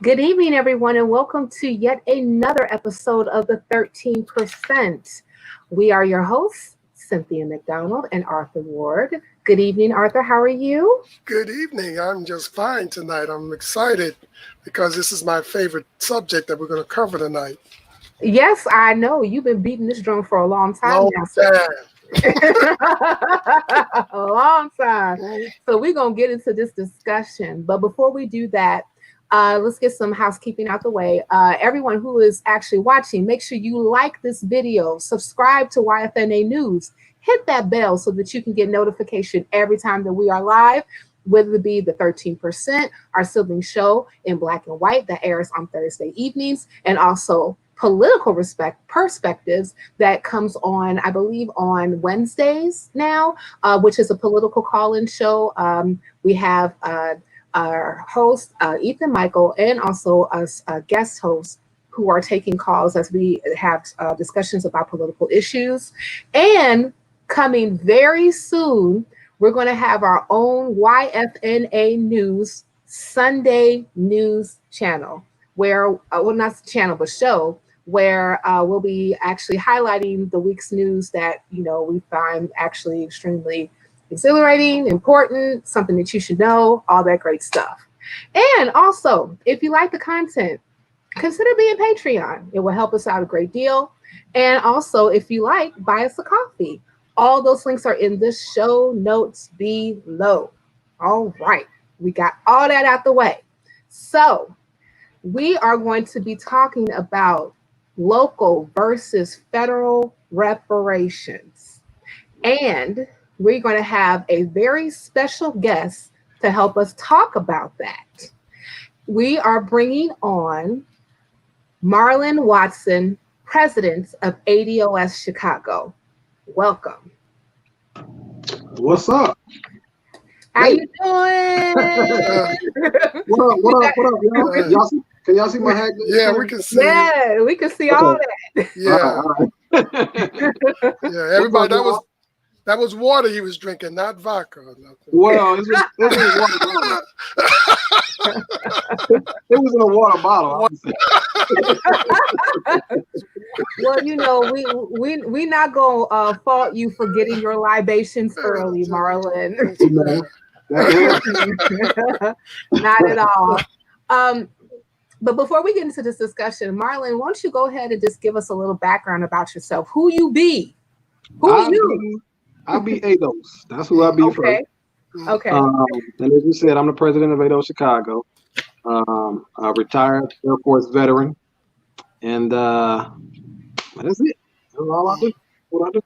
Good evening, everyone, and welcome to yet another episode of the 13%. We are your hosts, Cynthia McDonald and Arthur Ward. Good evening, Arthur. How are you? Good evening. I'm just fine tonight. I'm excited because this is my favorite subject that we're going to cover tonight. Yes, I know. You've been beating this drum for a long time Long now, sir. time. A long time. So we're going to get into this discussion. But before we do that, let's get some housekeeping out the way. Everyone who is actually watching, make sure you like this video, subscribe to YFNA News, hit that bell so that you can get notification every time that we are live, whether it be the 13%, our sibling show in black and white that airs on Thursday evenings, and also political perspectives that comes on, I believe, on Wednesdays now, which is a political call-in show. We have our host, Ethan Michael, and also us guest hosts who are taking calls as we have discussions about political issues. And coming very soon, we're going to have our own YFNA News Sunday News channel, where, well, not channel, but show, where we'll be actually highlighting the week's news that, we find actually extremely exhilarating, important, something that you should know, all that great stuff. And also, if you like the content, consider being Patreon. It will help us out a great deal. And also, if you like, buy us a coffee. All those links are in the show notes below. All right, we got all that out the way. So we are going to be talking about local versus federal reparations. And we're going to have a very special guest to help us talk about that. We are bringing on Marlon Watson, president of ADOS Chicago. Welcome. What's up? How you doing? What up, y'all? Can y'all see my hat? Yeah, we can see. Yeah, we can see all that. Yeah. All right. Yeah, everybody, that was water he was drinking, not vodka or nothing. Well, it was water bottle. It was in a water bottle. Well, we not gonna fault you for getting your libations early, Marlon. Not at all. But before we get into this discussion, Marlon, why don't you go ahead and just give us a little background about yourself? Who you be? I be ADOS. That's who I be okay. first. Okay. And as you said, I'm the president of ADOS Chicago. A retired Air Force veteran. And that's it. That's all I do. What I do.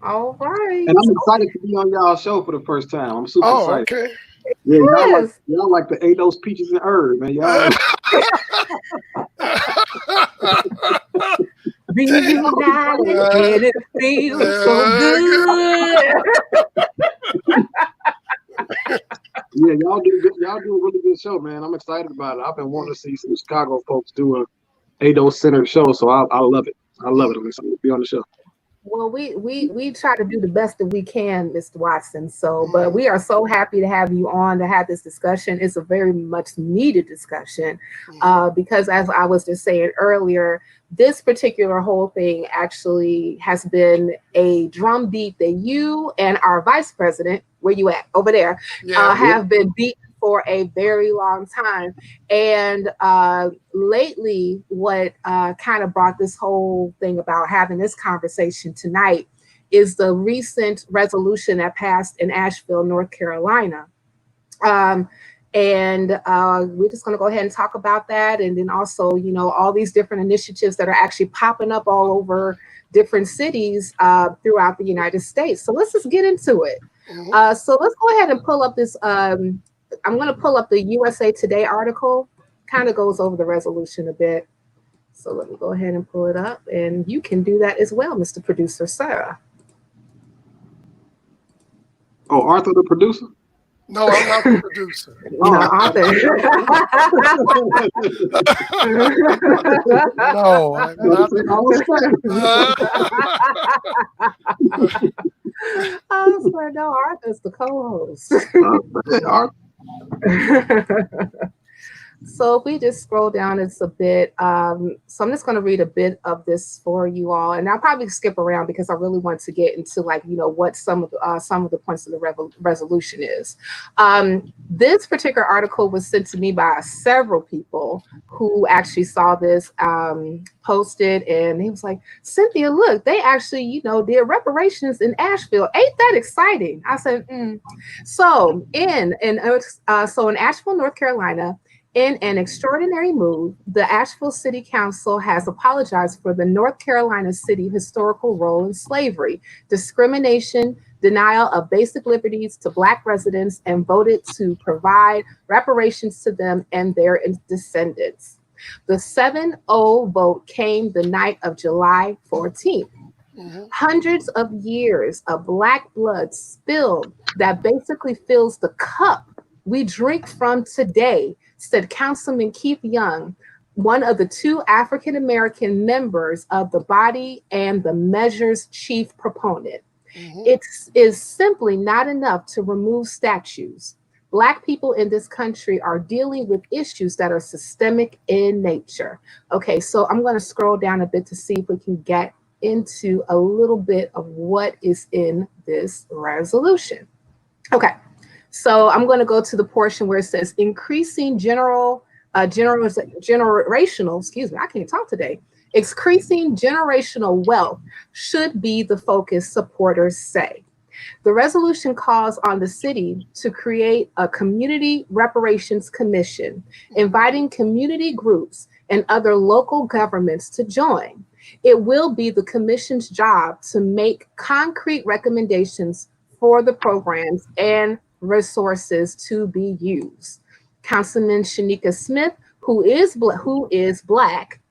All right. And I'm excited to be on y'all's show for the first time. I'm super excited. Okay. Yeah, Yes. y'all like the ADOS peaches and herb, man. Y'all. Be united and it feels so good. Yeah, y'all do a really good show, man. I'm excited about it. I've been wanting to see some Chicago folks do a ADOS centered show, so I love it. I'm excited to be on the show. Well, we try to do the best that we can, Mr. Watson. So, but we are so happy to have you on to have this discussion. It's a very much needed discussion because, as I was just saying earlier, this particular whole thing actually has been a drumbeat that you and our vice president, where you at over there, have been beating for a very long time. And lately, what kind of brought this whole thing about having this conversation tonight is the recent resolution that passed in Asheville, North Carolina. And we're just going to go ahead and talk about that. And then also, all these different initiatives that are actually popping up all over different cities throughout the United States. So let's just get into it. So let's go ahead and pull up this. I'm going to pull up the USA Today article. Kind of goes over the resolution a bit. So let me go ahead and pull it up. And you can do that as well, Mr. Producer, Sarah. Oh, Arthur, the producer? No, I'm not the producer. No, Arthur. No, I'm not the I was like, no, Arthur's the co-host. So if we just scroll down, it's a bit. So I'm just going to read a bit of this for you all, and I'll probably skip around because I really want to get into what some of the points of the resolution is. This particular article was sent to me by several people who actually saw this posted, and he was like, "Cynthia, look, they actually did reparations in Asheville. Ain't that exciting?" I said, So in Asheville, North Carolina. In an extraordinary move, the Asheville City Council has apologized for the North Carolina city historical role in slavery, discrimination, denial of basic liberties to Black residents, and voted to provide reparations to them and their descendants. The 7-0 vote came the night of July 14th. Hundreds of years of Black blood spilled that basically fills the cup we drink from today, said Councilman Keith Young, one of the two African-American members of the body and the measure's chief proponent. It is simply not enough to remove statues. Black people in this country are dealing with issues that are systemic in nature. Okay, so I'm going to scroll down a bit to see if we can get into a little bit of what is in this resolution. Okay. So I'm going to go to the portion where it says increasing generational, excuse me, I can't talk today. Increasing generational wealth should be the focus, supporters say. The resolution calls on the city to create a community reparations commission, inviting community groups and other local governments to join. It will be the commission's job to make concrete recommendations for the programs and resources to be used. Councilman Shanika Smith, who is Black,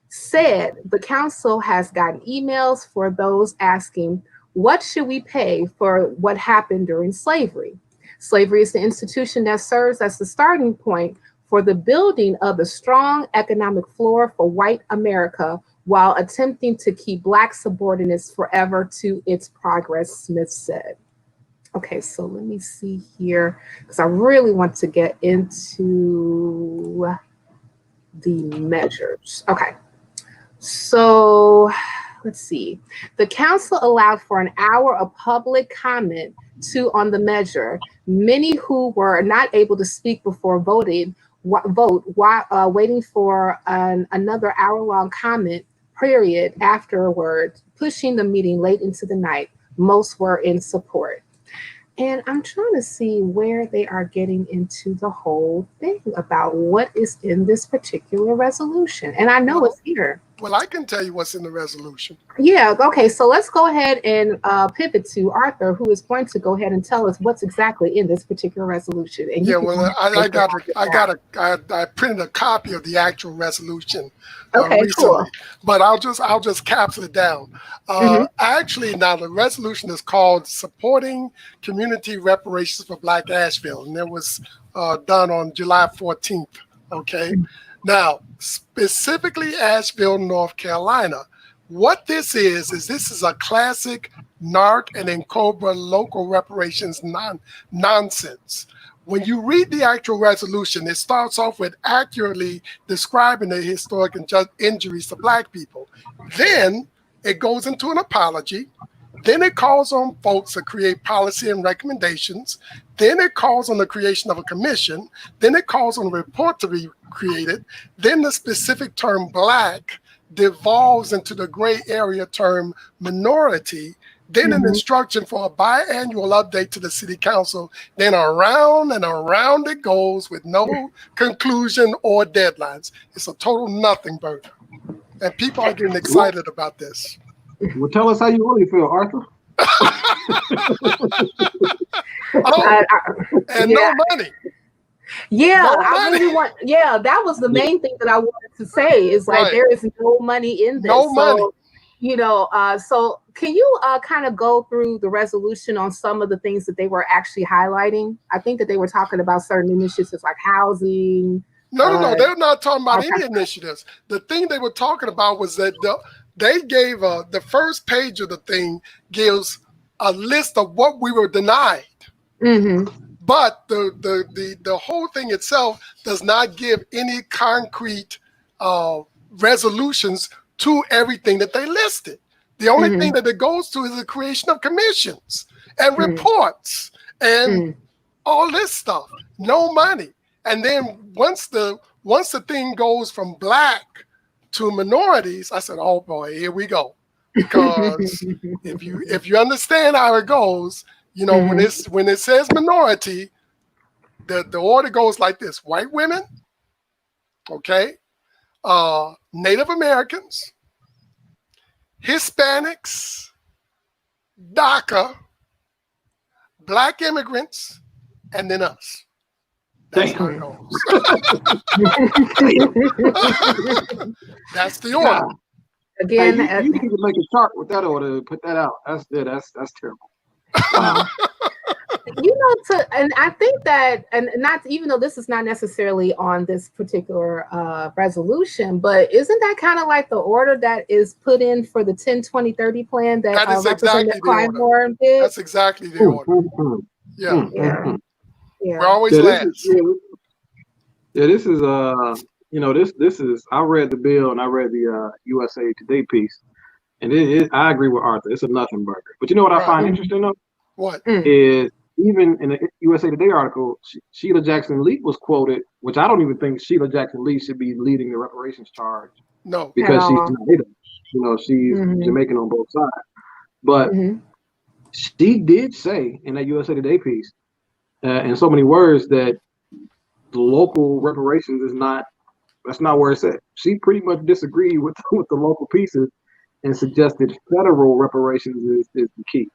said the council has gotten emails for those asking, what should we pay for what happened during slavery? Slavery is the institution that serves as the starting point for the building of the strong economic floor for white America while attempting to keep Black subordinates forever to its progress, Smith said. Okay, so let me see here, because I really want to get into the measures. Okay, so let's see. The council allowed for an hour of public comment on the measure. Many who were not able to speak before vote while waiting for another hour-long comment period afterward, pushing the meeting late into the night. Most were in support. And I'm trying to see where they are getting into the whole thing about what is in this particular resolution. And I know it's here. Well, I can tell you what's in the resolution. Yeah, okay, so let's go ahead and pivot to Arthur, who is going to go ahead and tell us what's exactly in this particular resolution. And yeah, well, I printed a copy of the actual resolution okay, recently, cool. But I'll just capsule it down. Actually, now the resolution is called Supporting Community Reparations for Black Asheville, and it was done on July 14th, okay? Now, specifically Asheville, North Carolina, what this is this is a classic NARC and NCOBRA local reparations nonsense. When you read the actual resolution, it starts off with accurately describing the historic injuries to Black people. Then it goes into an apology. Then it calls on folks to create policy and recommendations. Then it calls on the creation of a commission. Then it calls on a report to be created. Then the specific term Black devolves into the gray area term minority. Then an instruction for a biannual update to the city council. Then around and around it goes with no conclusion or deadlines. It's a total nothing burger. And people are getting excited about this. Well, tell us how you really feel, Arthur. No money. Yeah, No I money. really want. Yeah, that was the main thing that I wanted to say. Is like Right. there is no money in this. No money. So can you kind of go through the resolution on some of the things that they were actually highlighting? I think that they were talking about certain initiatives like housing. No, they're not talking about any initiatives. The thing they were talking about was that they gave the first page of the thing gives a list of what we were denied. But the whole thing itself does not give any concrete resolutions to everything that they listed. The only thing that it goes to is the creation of commissions and reports and all this stuff. No money. And then once the thing goes from black to minorities, I said, "Oh boy, here we go." Because if you understand how it goes, you know, when it says minority, the order goes like this: white women, okay, Native Americans, Hispanics, DACA, black immigrants, and then us. That's how it goes. That's the order. Again, hey, you need to make a chart with that order and put that out. That's terrible. You know, and I think that, and not even though this is not necessarily on this particular resolution, but isn't that kind of like the order that is put in for the 10, 20, 30 plan that is exactly the order. Did? That's exactly the order. Yeah. Yeah. We're always last. This is you know, this is, I read the bill and I read the USA Today piece, and I agree with Arthur. It's a nothing burger. But you know what I find interesting though? What is even in the USA Today article, Sheila Jackson Lee was quoted, which I don't even think Sheila Jackson Lee should be leading the reparations charge. No, because she's Native. You know, she's Jamaican on both sides. But she did say in that USA Today piece, in so many words, that the local reparations that's not where it's at. She pretty much disagreed with the local pieces and suggested federal reparations is the key.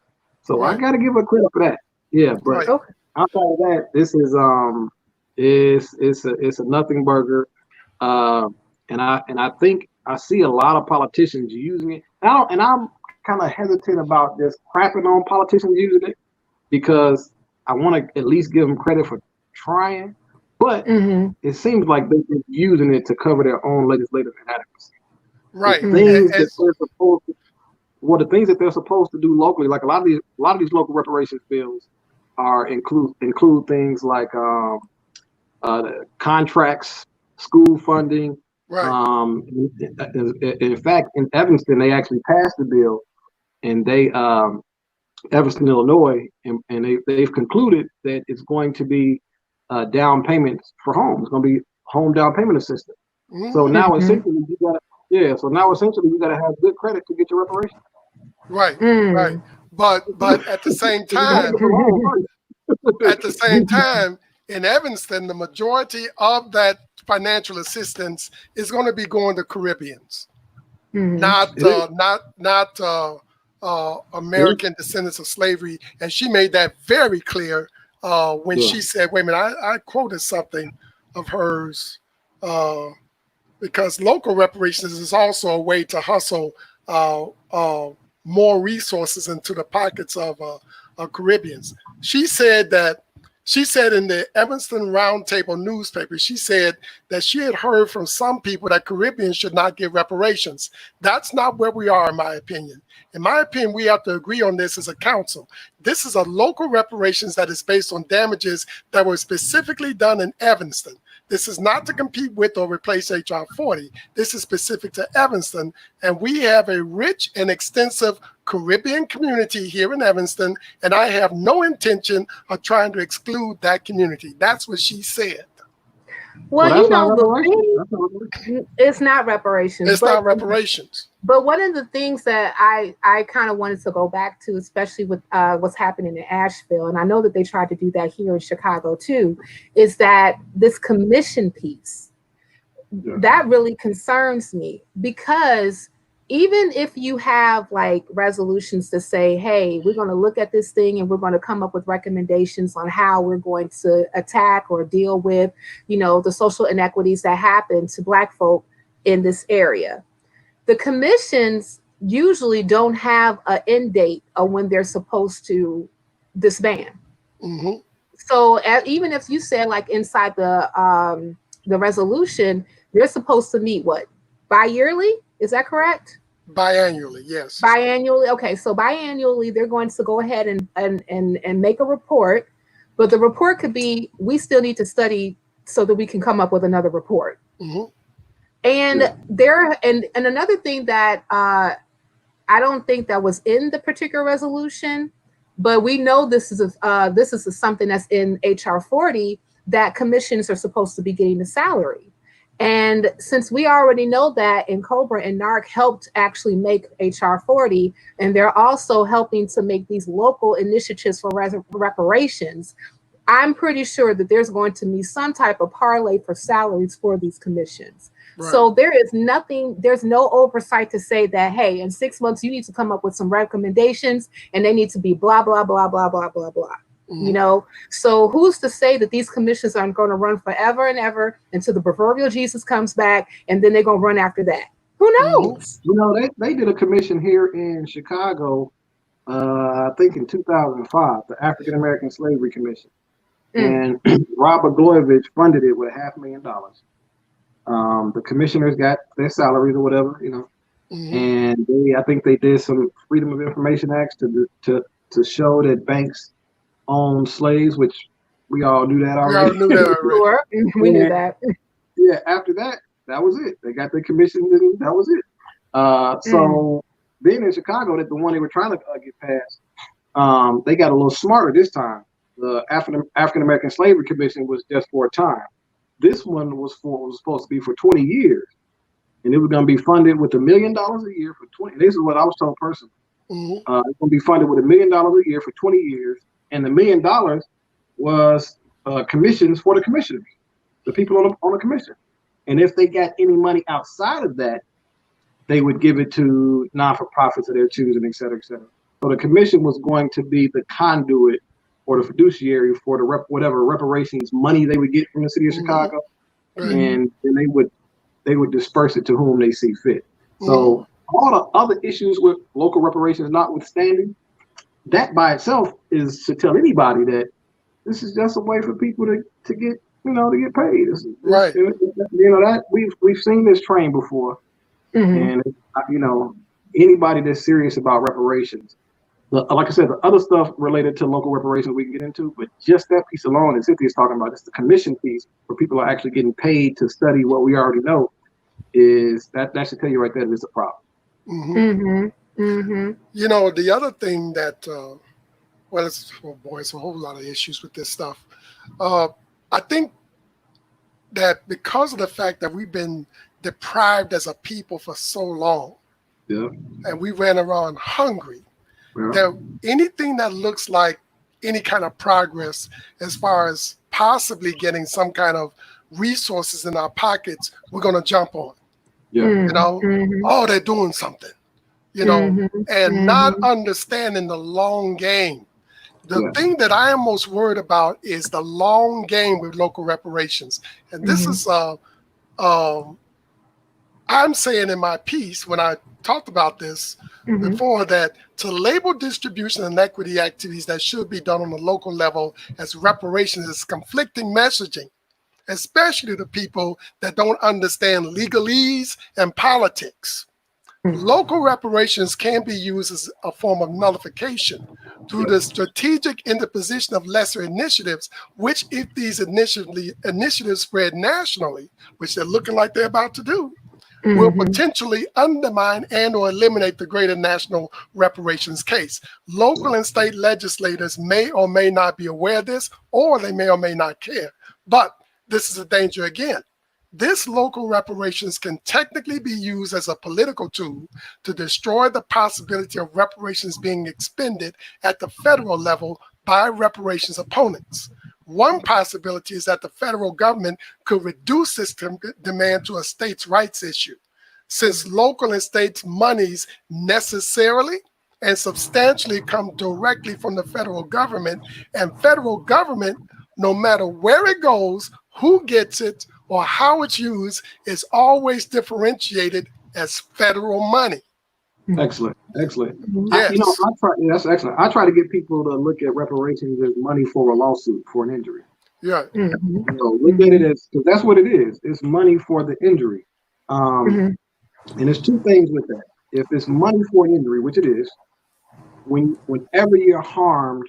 So I got to give her credit for that. Yeah, but outside of that, this is it's a nothing burger, and I think I see a lot of politicians using it. And I'm kind of hesitant about just crapping on politicians using it, because I want to at least give them credit for trying. But it seems like they're using it to cover their own legislative inadequacy. Right. The things that they're supposed to do locally, like a lot of these local reparations bills, are include things like contracts, school funding. Right. In fact, in Evanston, they actually passed the bill, and they Evanston, Illinois, and they've concluded that it's going to be down payments for homes. It's going to be home down payment assistance. So now essentially you got to have good credit to get your reparations. Right, right. But at the same time, in Evanston, the majority of that financial assistance is going to be going to Caribbeans, not American descendants of slavery. And she made that very clear when she said, wait a minute, I quoted something of hers, because local reparations is also a way to hustle more resources into the pockets of Caribbeans. She said in the Evanston Roundtable newspaper, she said that she had heard from some people that Caribbeans should not get reparations. That's not where we are, in my opinion. In my opinion, we have to agree on this as a council. This is a local reparations that is based on damages that were specifically done in Evanston. This is not to compete with or replace HR 40. This is specific to Evanston, and we have a rich and extensive Caribbean community here in Evanston, and I have no intention of trying to exclude that community. That's what she said. Well, you know, it's not reparations. It's not reparations. But one of the things that I kind of wanted to go back to, especially with what's happening in Asheville, and I know that they tried to do that here in Chicago too, is that this commission piece, that really concerns me, because even if you have like resolutions to say, hey, we're going to look at this thing and we're going to come up with recommendations on how we're going to attack or deal with, you know, the social inequities that happen to Black folk in this area. The commissions usually don't have an end date of when they're supposed to disband. So even if you said like inside the resolution, they're supposed to meet what, bi-yearly? Is that correct? Biannually, yes. Biannually. Okay, so biannually, they're going to go ahead and make a report But the report could be, we still need to study so that we can come up with another report. And and another thing that I don't think that was in the particular resolution, but we know this is something that's in HR 40, that commissions are supposed to be getting a salary. And since we already know that, and Cobra and NARC helped actually make HR 40, and they're also helping to make these local initiatives for reparations, I'm pretty sure that there's going to be some type of parlay for salaries for these commissions. Right. So there's no oversight to say that, hey, in 6 months, you need to come up with some recommendations and they need to be blah, blah, blah, blah, blah, blah, blah. You know, so who's to say that these commissions aren't going to run forever and ever until the proverbial Jesus comes back, and then they're going to run after that? Who knows? You know, they did a commission here in Chicago, I think in 2005, the African American Slavery Commission. And Robert Blagojevich funded it with $500,000. The commissioners got their salaries or whatever, you know, and I think they did some Freedom of Information Acts to show that banks own slaves, which we all knew that already. We knew that. Yeah, after that, that was it. They got their commission, and that was it. So then in Chicago, that the one they were trying to get passed, they got a little smarter this time. The African American Slavery Commission was just for a time. This one was supposed to be for 20 years, and it was going to be funded with $1 million a year for 20. This is what I was told personally. It's going to be funded with $1 million a year for 20 years. And the $1 million was commissions for the commissioners, the people on the commission. And if they got any money outside of that, they would give it to non-for-profits of their choosing, et cetera, et cetera. So the commission was going to be the conduit or the fiduciary for the whatever reparations money they would get from the city of Chicago, and then they would disperse it to whom they see fit. So all the other issues with local reparations notwithstanding, that by itself should tell anybody that this is just a way for people to get to get paid. Right. That we've seen this train before, and anybody that's serious about reparations, like I said, the other stuff related to local reparations we can get into, but just that piece alone, as Cynthia's talking about, it's the commission piece where people are actually getting paid to study what we already know. Is that should tell you right there that it's a problem. You know, the other thing that, it's a whole lot of issues with this stuff. I think that because of the fact that we've been deprived as a people for so long, and we ran around hungry, that anything that looks like any kind of progress as far as possibly getting some kind of resources in our pockets, we're going to jump on. You know, oh, they're doing something. And not understanding the long game. The thing that I am most worried about is the long game with local reparations. And this is, I'm saying in my piece when I talked about this before, that to label distribution and equity activities that should be done on the local level as reparations is conflicting messaging, especially to people that don't understand legalese and politics. Local reparations can be used as a form of nullification through the strategic interposition of lesser initiatives, which if these initiatives spread nationally, which they're looking like they're about to do, will potentially undermine and or eliminate the greater national reparations case. Local and state legislators may or may not be aware of this, or they may or may not care. But this is a danger again. This local reparations can technically be used as a political tool to destroy the possibility of reparations being expended at the federal level by reparations opponents. One possibility is that the federal government could reduce this demand to a states' rights issue, since local and state monies necessarily and substantially come directly from the federal government, and federal government, no matter where it goes, who gets it, or how it's used, is always differentiated as federal money. Excellent. Yes. That's excellent. I try to get people to look at reparations as money for a lawsuit, for an injury. Yeah. Look at it as, because that's what it is. It's money for the injury. And there's two things with that. If it's money for an injury, which it is, whenever you're harmed,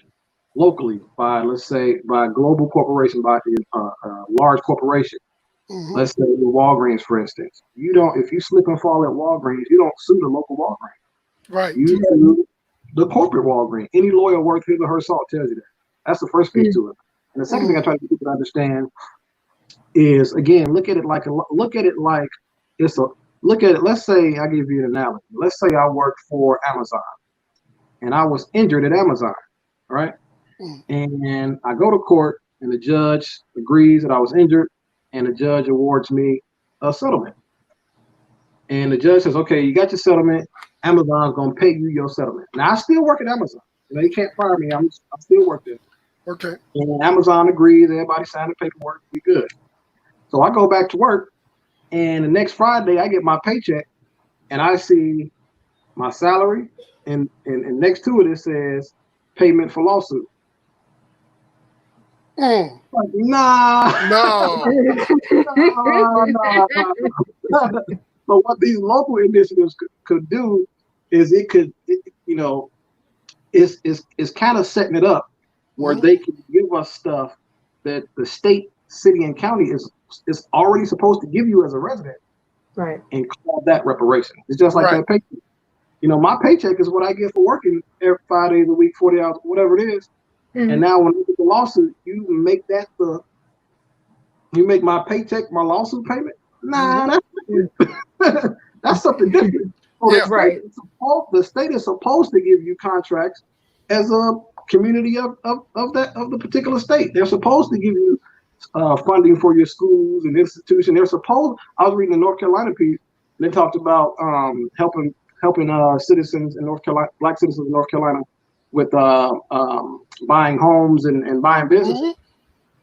locally by, let's say, by a global corporation, by a large corporation. Let's say Walgreens, for instance. You don't, if you slip and fall at Walgreens, you don't sue the local Walgreens. Right. You sue the corporate Walgreens. Any lawyer worth his or her salt tells you that. That's the first piece to it. And the second thing I try to get people to understand is, again, look at it like it's a, look at it. Let's say I give you an analogy. Let's say I worked for Amazon and I was injured at Amazon, right? And I go to court and the judge agrees that I was injured and the judge awards me a settlement. And the judge says, okay, you got your settlement. Amazon's going to pay you your settlement. Now, I still work at Amazon. You know, you can't fire me. I still work there. Okay. And Amazon agrees. Everybody signed the paperwork. We good. So I go back to work. And the next Friday, I get my paycheck. And I see my salary. And next to it, it says payment for lawsuit. Like, nah. No. No. So what these local initiatives could do is it's kind of setting it up where they can give us stuff that the state, city, and county is already supposed to give you as a resident, right? And call that reparation. It's just like that paycheck. You know, my paycheck is what I get for working every 5 days a week, 40 hours, whatever it is. And now when you get the lawsuit, you make my paycheck my lawsuit payment. Nah, that's something different. So the state is supposed to give you contracts as a community of the particular state. They're supposed to give you funding for your schools and institutions. They're supposed. I was reading a North Carolina piece, and they talked about helping citizens in North Carolina, Black citizens in North Carolina, with buying homes and buying businesses.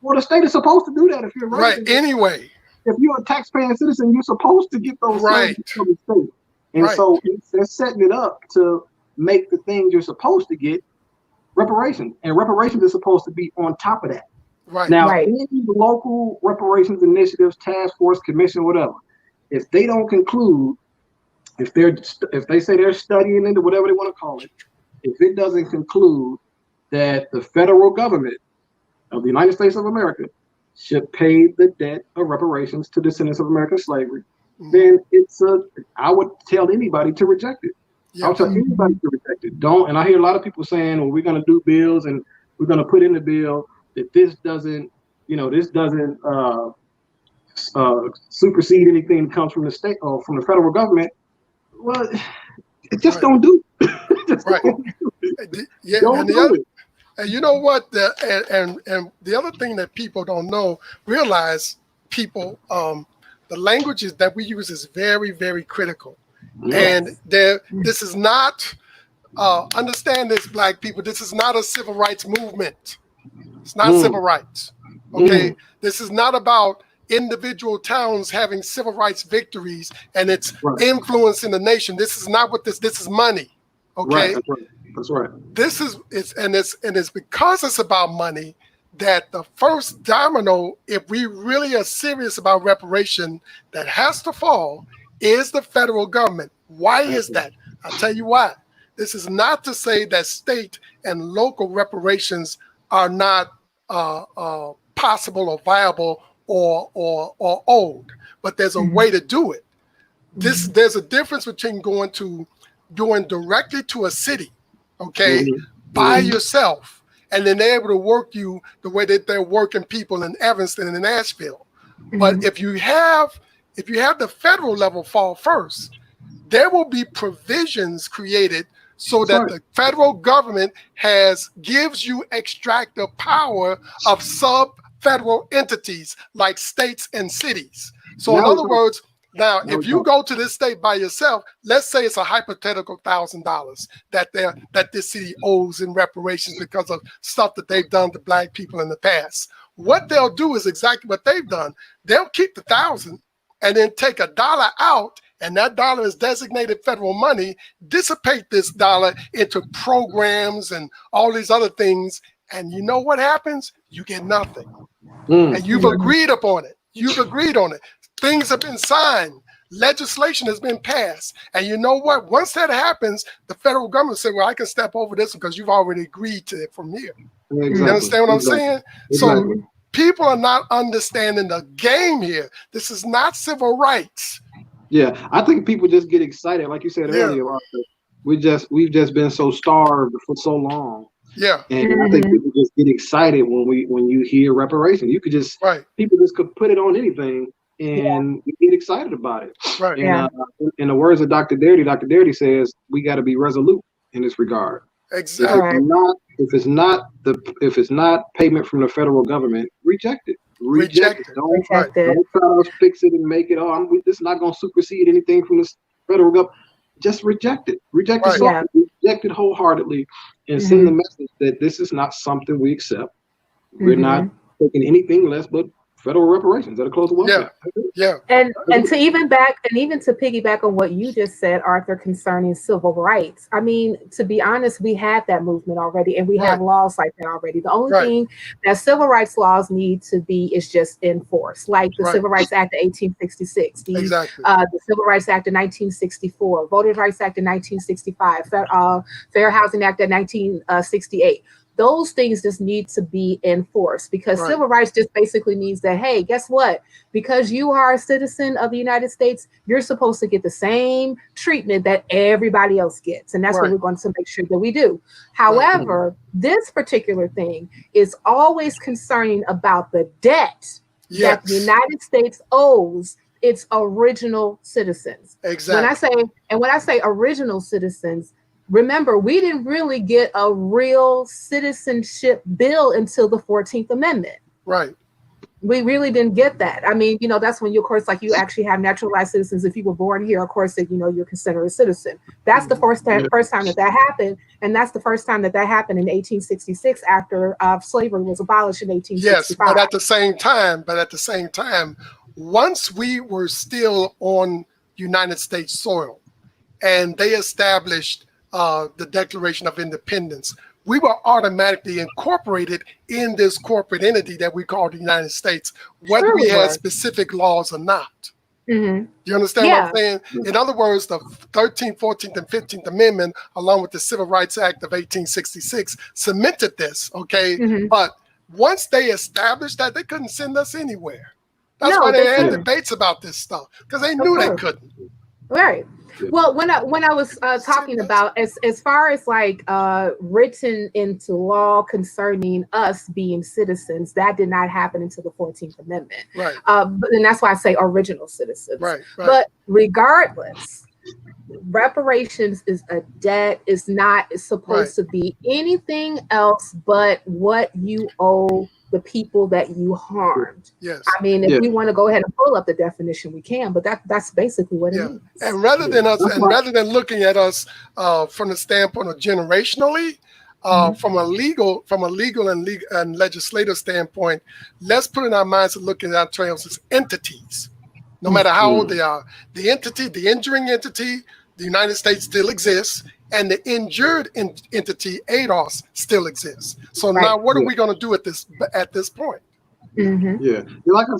Well, the state is supposed to do that if you're a resident. Right. Anyway. If you're a taxpaying citizen, you're supposed to get those things from the state. And so they're setting it up to make the things you're supposed to get reparations. And reparations is supposed to be on top of that. Right. Now, any local reparations initiatives, task force, commission, whatever, if they don't conclude, if they say they're studying into whatever they want to call it, if it doesn't conclude that the federal government of the United States of America should pay the debt of reparations to descendants of American slavery, then I would tell anybody to reject it. I would tell anybody to reject it. And I hear a lot of people saying, well, we're going to do bills and we're going to put in the bill that this doesn't supersede anything that comes from the state or from the federal government. Well, it just don't do it. Don't do it. And you know what? And the other thing that people don't realize, the languages that we use is very, very critical. Yes. And this is not, understand this, Black people, this is not a civil rights movement. It's not civil rights. Okay. This is not about individual towns having civil rights victories and its influence in the nation. This is not what this is money. Okay. That's right. It's because it's about money that the first domino, if we really are serious about reparation, that has to fall is the federal government. Why is that? I'll tell you why. This is not to say that state and local reparations are not possible or viable or owed, but there's a way to do it. There's a difference between going directly to a city, by yourself, and then they're able to work you the way that they're working people in Evanston and in Asheville. But if you have the federal level fall first, there will be provisions created so that the federal government gives you extractive power of sub-federal entities like states and cities. So in other words, now, if you go to this state by yourself, let's say it's a hypothetical $1,000 that this city owes in reparations because of stuff that they've done to Black people in the past. What they'll do is exactly what they've done. They'll keep the $1,000 and then take $1 out, and that dollar is designated federal money, dissipate this dollar into programs and all these other things. And you know what happens? You get nothing. And you've agreed upon it. You've agreed on it. things have been signed, legislation has been passed. And you know what? Once that happens, the federal government said, well, I can step over this because you've already agreed to it from here. Exactly. You understand what I'm saying? Exactly. So people are not understanding the game here. This is not civil rights. Yeah, I think people just get excited, like you said earlier, Arthur. We've just been so starved for so long. Yeah. And I think people just get excited when you hear reparations. You could just people just could put it on anything and get excited about it. Right. And in the words of Dr. Darity says we got to be resolute in this regard. Exactly. If it's not payment from the federal government, reject it. Reject it. Don't try to fix it and make it. This is not going to supersede anything from the federal government. Just reject it. Reject it. Reject it wholeheartedly, and send the message that this is not something we accept. We're not taking anything less but federal reparations at a close of welfare. And to even to piggyback on what you just said, Arthur, concerning civil rights. I mean, to be honest, we had that movement already, and we have laws like that already. The only thing that civil rights laws need to be is just enforced, like the Civil Rights Act of 1866, the Civil Rights Act of 1964, Voting Rights Act of 1965, Fair Housing Act of 1968. Those things just need to be enforced, because civil rights just basically means that, hey, guess what? Because you are a citizen of the United States, you're supposed to get the same treatment that everybody else gets. And that's what we're going to make sure that we do. However, this particular thing is always concerning about the debt that the United States owes its original citizens. Exactly. When I say original citizens, remember, we didn't really get a real citizenship bill until the 14th Amendment. Right. We really didn't get that. I mean, that's when you, of course, like you actually have naturalized citizens. If you were born here, of course, that you're considered a citizen. That's the first time that happened, and that's the first time that happened in 1866 after slavery was abolished in 1865. Yes, but at the same time, once we were still on United States soil, and they established the Declaration of Independence, we were automatically incorporated in this corporate entity that we call the United States, whether we had specific laws or not. You understand what I'm saying? In other words, the 13th, 14th, and 15th Amendment, along with the Civil Rights Act of 1866, cemented this, But once they established that, they couldn't send us anywhere. That's why they had debates about this stuff, because they knew they couldn't. Right. Well, when I was talking about as far as like written into law concerning us being citizens, that did not happen until the 14th Amendment. Right. And that's why I say original citizens. Right. But regardless, reparations is a debt. It's not supposed to be anything else but what you owe the people that you harmed. Yes. I mean, if we want to go ahead and pull up the definition, we can, but that's basically what it means. And rather than looking at us from the standpoint of generationally, from a legal and legislative standpoint, let's put in our minds and look at ourselves as entities. No matter how old they are, the injuring entity, the United States still exists, and the injured entity, ADOS, still exists. So now, what are we going to do at this point? Yeah, like I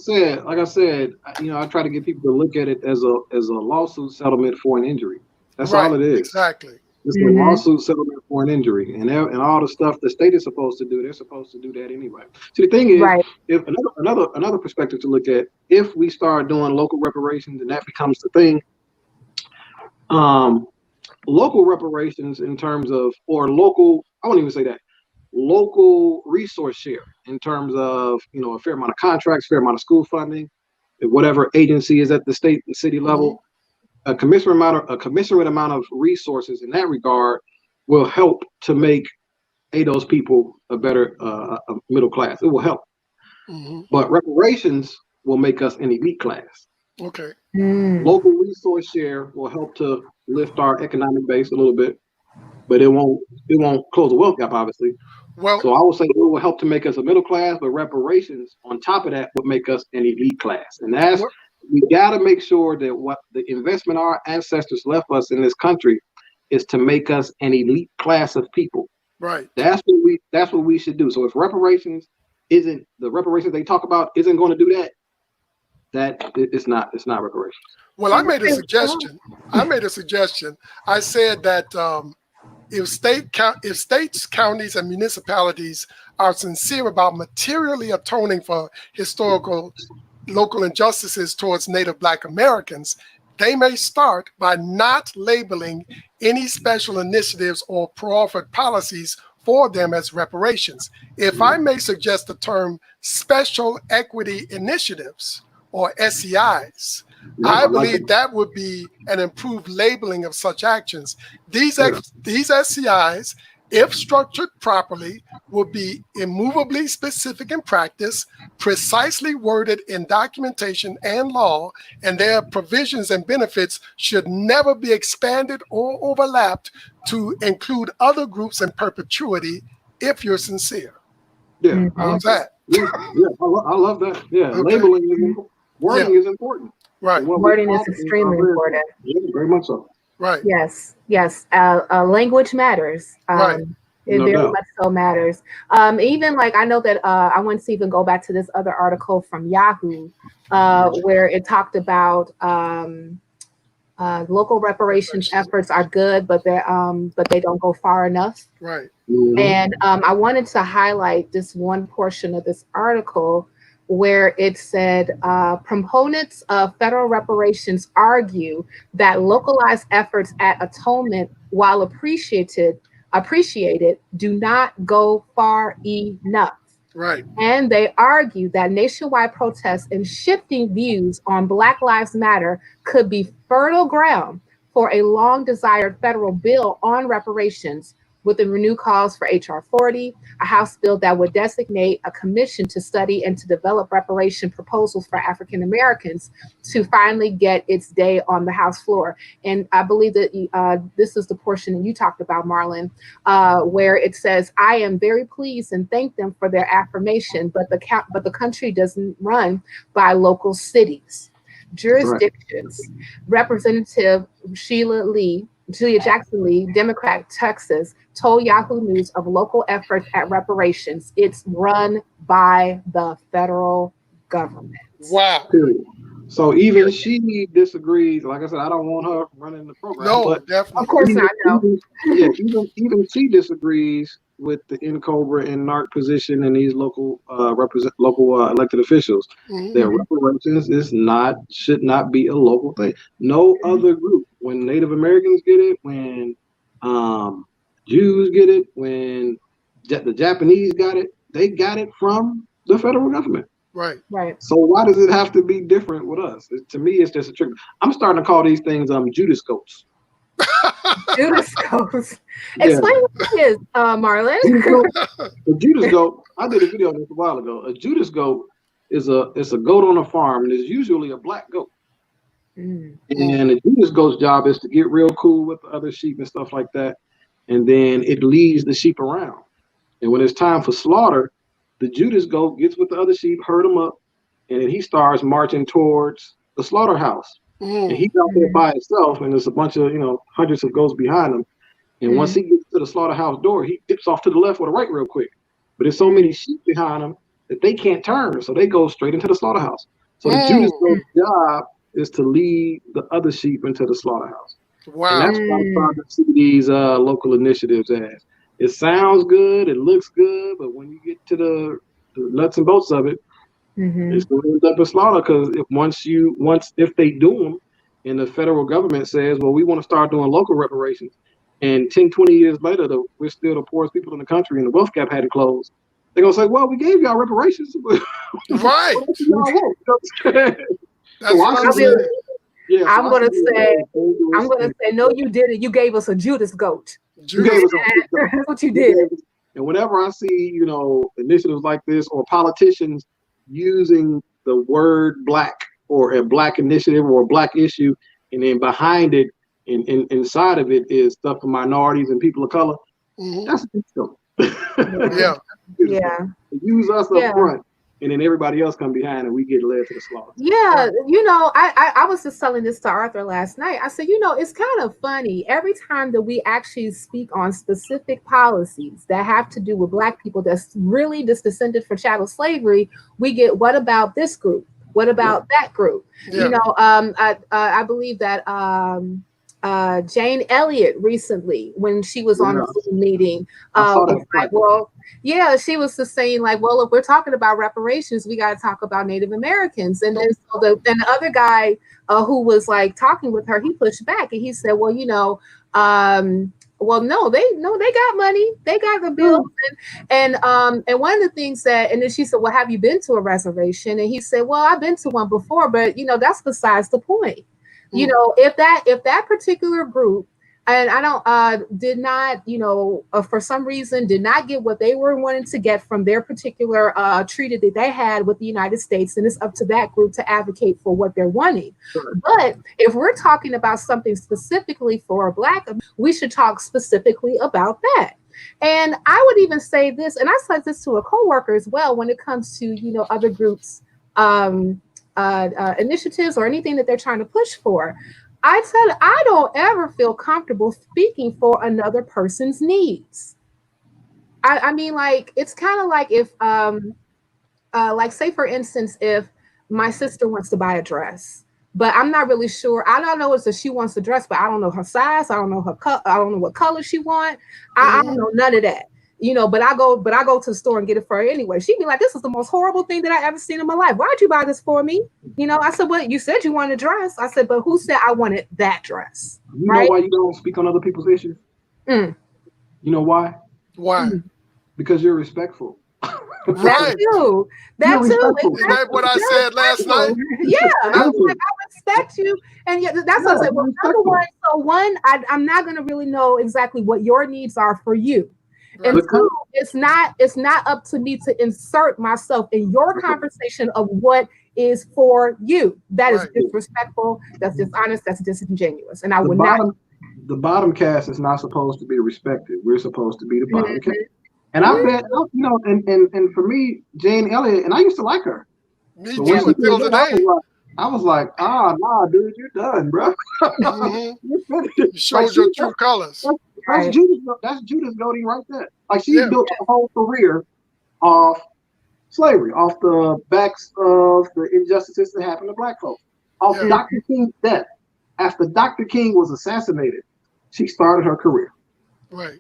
said, I try to get people to look at it as a lawsuit settlement for an injury. That's all it is. Exactly. It's a lawsuit settlement for an injury, and all the stuff the state is supposed to do, they're supposed to do that anyway. So the thing is, if another perspective to look at, if we start doing local reparations and that becomes the thing, local reparations in terms of, or local, I won't even say that, local resource share in terms of, a fair amount of contracts, fair amount of school funding, whatever agency is at the state and city level, a commensurate amount of resources in that regard will help to make those people a better a middle class. It will help. But reparations will make us an elite class. Okay. Local resource share will help to lift our economic base a little bit, but it won't close the wealth gap, obviously. Well, so I will say it will help to make us a middle class, but reparations on top of that would make us an elite class. And we got to make sure that what the investment our ancestors left us in this country is to make us an elite class of people. Right. That's what we should do. So if reparations they talk about isn't going to do that, that it's not reparations. Well, I made a suggestion. I said that if states, counties, and municipalities are sincere about materially atoning for historical local injustices towards Native Black Americans, they may start by not labeling any special initiatives or pro-offered policies for them as reparations. If I may suggest the term special equity initiatives or SEIs, I believe that would be an improved labeling of such actions. These SEIs, if structured properly, will be immovably specific in practice, precisely worded in documentation and law, and their provisions and benefits should never be expanded or overlapped to include other groups in perpetuity if you're sincere. Yeah. How's that? Yeah, I love that. Yeah, okay. Labeling, wording is important. Right. Wording is extremely important. Yeah, very much so. Right. Yes. Language matters. Right. It very much so matters. Even like I know that I want to even go back to this other article from Yahoo, where it talked about local reparations efforts are good, but they don't go far enough. Right. Mm-hmm. And I wanted to highlight this one portion of this article where it said proponents of federal reparations argue that localized efforts at atonement, while appreciated, do not go far enough. Right. And they argue that nationwide protests and shifting views on Black Lives Matter could be fertile ground for a long desired federal bill on reparations, with the renewed calls for H.R. 40, a House bill that would designate a commission to study and to develop reparation proposals for African Americans to finally get its day on the House floor. And I believe that this is the portion that you talked about, Marlon, where it says, "I am very pleased and thank them for their affirmation, but the country doesn't run by local cities, jurisdictions." Right. Representative Julia Jackson Lee, Democrat, Texas, told Yahoo News of local efforts at reparations. It's run by the federal government. Wow. So even she disagrees. Like I said, I don't want her running the program. No, but definitely. Of course not. No. Even she disagrees with the NCOBRA and NARC position and these local elected officials. Mm-hmm. That reparations should not be a local thing. No other group. When Native Americans get it, when Jews get it, when the Japanese got it, they got it from the federal government. Right. So why does it have to be different with us? To me, it's just a trick. I'm starting to call these things Judas goats. Judas goats. Explain what it is, Marlon. The Judas goat. I did a video on this a while ago. A Judas goat is a goat on a farm, and it's usually a black goat. Mm. And the Judas goat's job is to get real cool with the other sheep and stuff like that, and then it leads the sheep around. And when it's time for slaughter, the Judas goat gets with the other sheep, herd them up, and then he starts marching towards the slaughterhouse. And he's out there by himself, and there's a bunch of hundreds of goats behind him. And once he gets to the slaughterhouse door, he dips off to the left or the right real quick. But there's so many sheep behind him that they can't turn, so they go straight into the slaughterhouse. So the Judas goat's job is to lead the other sheep into the slaughterhouse. Wow. And that's what I'm trying to see these local initiatives as. It sounds good, it looks good, but when you get to the nuts and bolts of it, it's going to end up in slaughter. Because if they do them, and the federal government says, well, we want to start doing local reparations, and 10, 20 years later, we're still the poorest people in the country, and the wealth gap hadn't closed, they're going to say, well, we gave y'all reparations. Right. I'm gonna say, no, you didn't. You gave us a Judas goat. That's what you did. And whenever I see, initiatives like this or politicians using the word black or a black initiative or a black issue, and then behind it and inside of it is stuff for minorities and people of color, that's a good stuff. Yeah. Use us up front. And then everybody else come behind and we get led to the slaughter. Yeah, I was just telling this to Arthur last night. I said, it's kind of funny. Every time that we actually speak on specific policies that have to do with Black people that's really just descended from chattel slavery, we get, what about this group? What about that group? Yeah. You know, I believe that Jane Elliott recently, when she was on a Zoom meeting, was like, well, yeah, she was just saying like, well, if we're talking about reparations, we got to talk about Native Americans. And then so the other guy who was like talking with her, he pushed back and he said, well, you know, well, no, they got money, they got the bills, and one of the things that, and then she said, well, have you been to a reservation? And he said, well, I've been to one before, but you know, that's besides the point. You know, if that particular group, and I don't did not, you know, for some reason did not get what they were wanting to get from their particular treaty that they had with the United States, and it's up to that group to advocate for what they're wanting. Sure. But if we're talking about something specifically for Black, we should talk specifically about that. And I would even say this, and I said this to a coworker as well, when it comes to, you know, other groups, initiatives or anything that they're trying to push for. I said, I don't ever feel comfortable speaking for another person's needs. I mean, like, it's kind of like if, like, say, for instance, if my sister wants to buy a dress, but I'm not really sure. I don't know if she wants the dress, but I don't know her size. I don't know her I don't know what color she wants. I don't know none of that. You know, but I go to the store and get it for her anyway. She'd be like, this is the most horrible thing that I ever seen in my life. Why'd you buy this for me? You know, I said, well, you said you wanted a dress. I said, but who said I wanted that dress? You know why you don't speak on other people's issues? You know why? Why? Because you're respectful. Right. That too. Isn't that what I said last night? Yeah. I was like, I respect you. And yeah, that's what I said. Well, number one, I'm not going to really know exactly what your needs are for you. And two, it's not up to me to insert myself in your conversation of what is for you. That is disrespectful. That's dishonest. That's disingenuous. And I would not. The bottom caste is not supposed to be respected. We're supposed to be the bottom caste. And I bet, you know, and for me, Jane Elliott, and I used to like her. Me too. Until today. I was like, nah, dude, you're done, bro. You showed your true colors. That's Judas Golding right there. Like, she built her whole career off slavery, off the backs of the injustices that happened to Black folks, off Dr. King's death. After Dr. King was assassinated, she started her career. Right.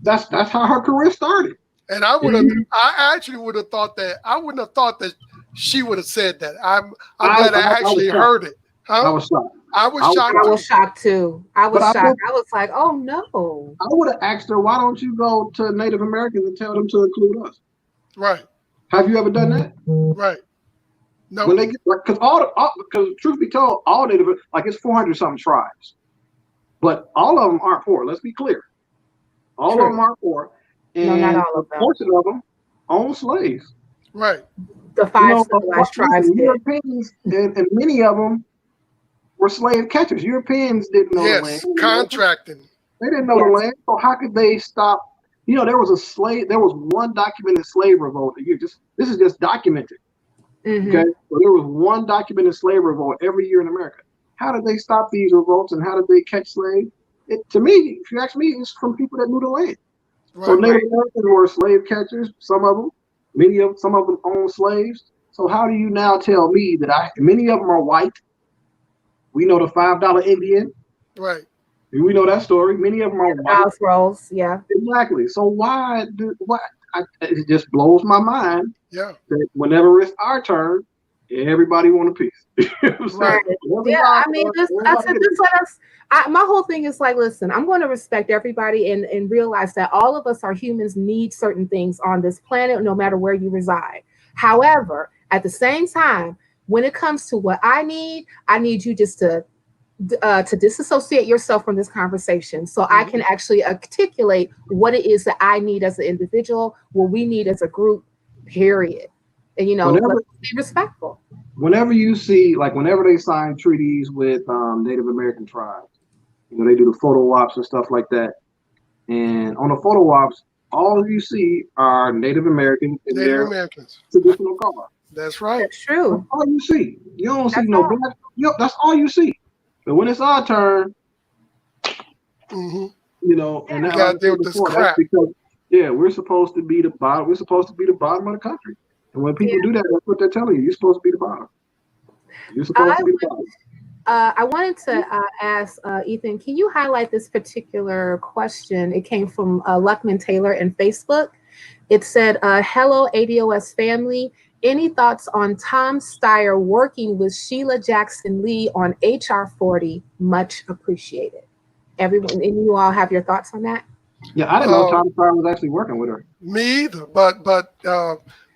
That's how her career started. And I actually would have thought that. I wouldn't have thought that she would have said that. I'm glad I actually heard it. Huh? I was shocked. I was shocked too. I was shocked. I was like, oh no. I would have asked her, why don't you go to Native Americans and tell them to include us? Right. Have you ever done that? Right. No. When they get, because truth be told, all Native, like, it's 400 something tribes, but all of them aren't poor. Let's be clear. All of them aren't poor, and not all of them. A portion of them own slaves. Right. The five civilized tribes. Europeans and many of them were slave catchers. Europeans didn't know the land. Contracting. They didn't know the land, so how could they stop? You know, there was one documented slave revolt a year. This is just documented. Okay, so there was one documented slave revolt every year in America. How did they stop these revolts, and how did they catch slaves? To me, if you ask me, it's from people that knew the land. Right, so Native Americans were slave catchers. Some of them, some of them owned slaves. So how do you now tell me that many of them are white? We know the $5 Indian. Right. We know that story. Many of them are white. House rolls, yeah. Exactly. So it just blows my mind. Yeah. That whenever it's our turn, everybody want a piece. Right. Yeah. I mean, my whole thing is like, listen, I'm going to respect everybody and realize that all of us are humans, need certain things on this planet, no matter where you reside. However, at the same time, when it comes to what I need you just to disassociate yourself from this conversation, so I can actually articulate what it is that I need as an individual, what we need as a group, period. And, you know, let's be respectful. Whenever you see, like, whenever they sign treaties with Native American tribes, you know, they do the photo ops and stuff like that. And on the photo ops, all you see are Native Americans in their traditional car. That's right. That's true. That's all you see. You don't see no black. That's all you see. But when it's our turn, you know, and you gotta deal with this crap. because we're supposed to be the bottom. We're supposed to be the bottom of the country. And when people do that, that's what they're telling you. You're supposed to be the bottom. You're supposed to be the bottom. I wanted to ask Ethan, can you highlight this particular question? It came from Luckman Taylor in Facebook. It said, hello, ADOS family. Any thoughts on Tom Steyer working with Sheila Jackson Lee on HR 40? Much appreciated. Everyone, and you all have your thoughts on that? Yeah, I didn't know Tom Steyer was actually working with her. Me either, but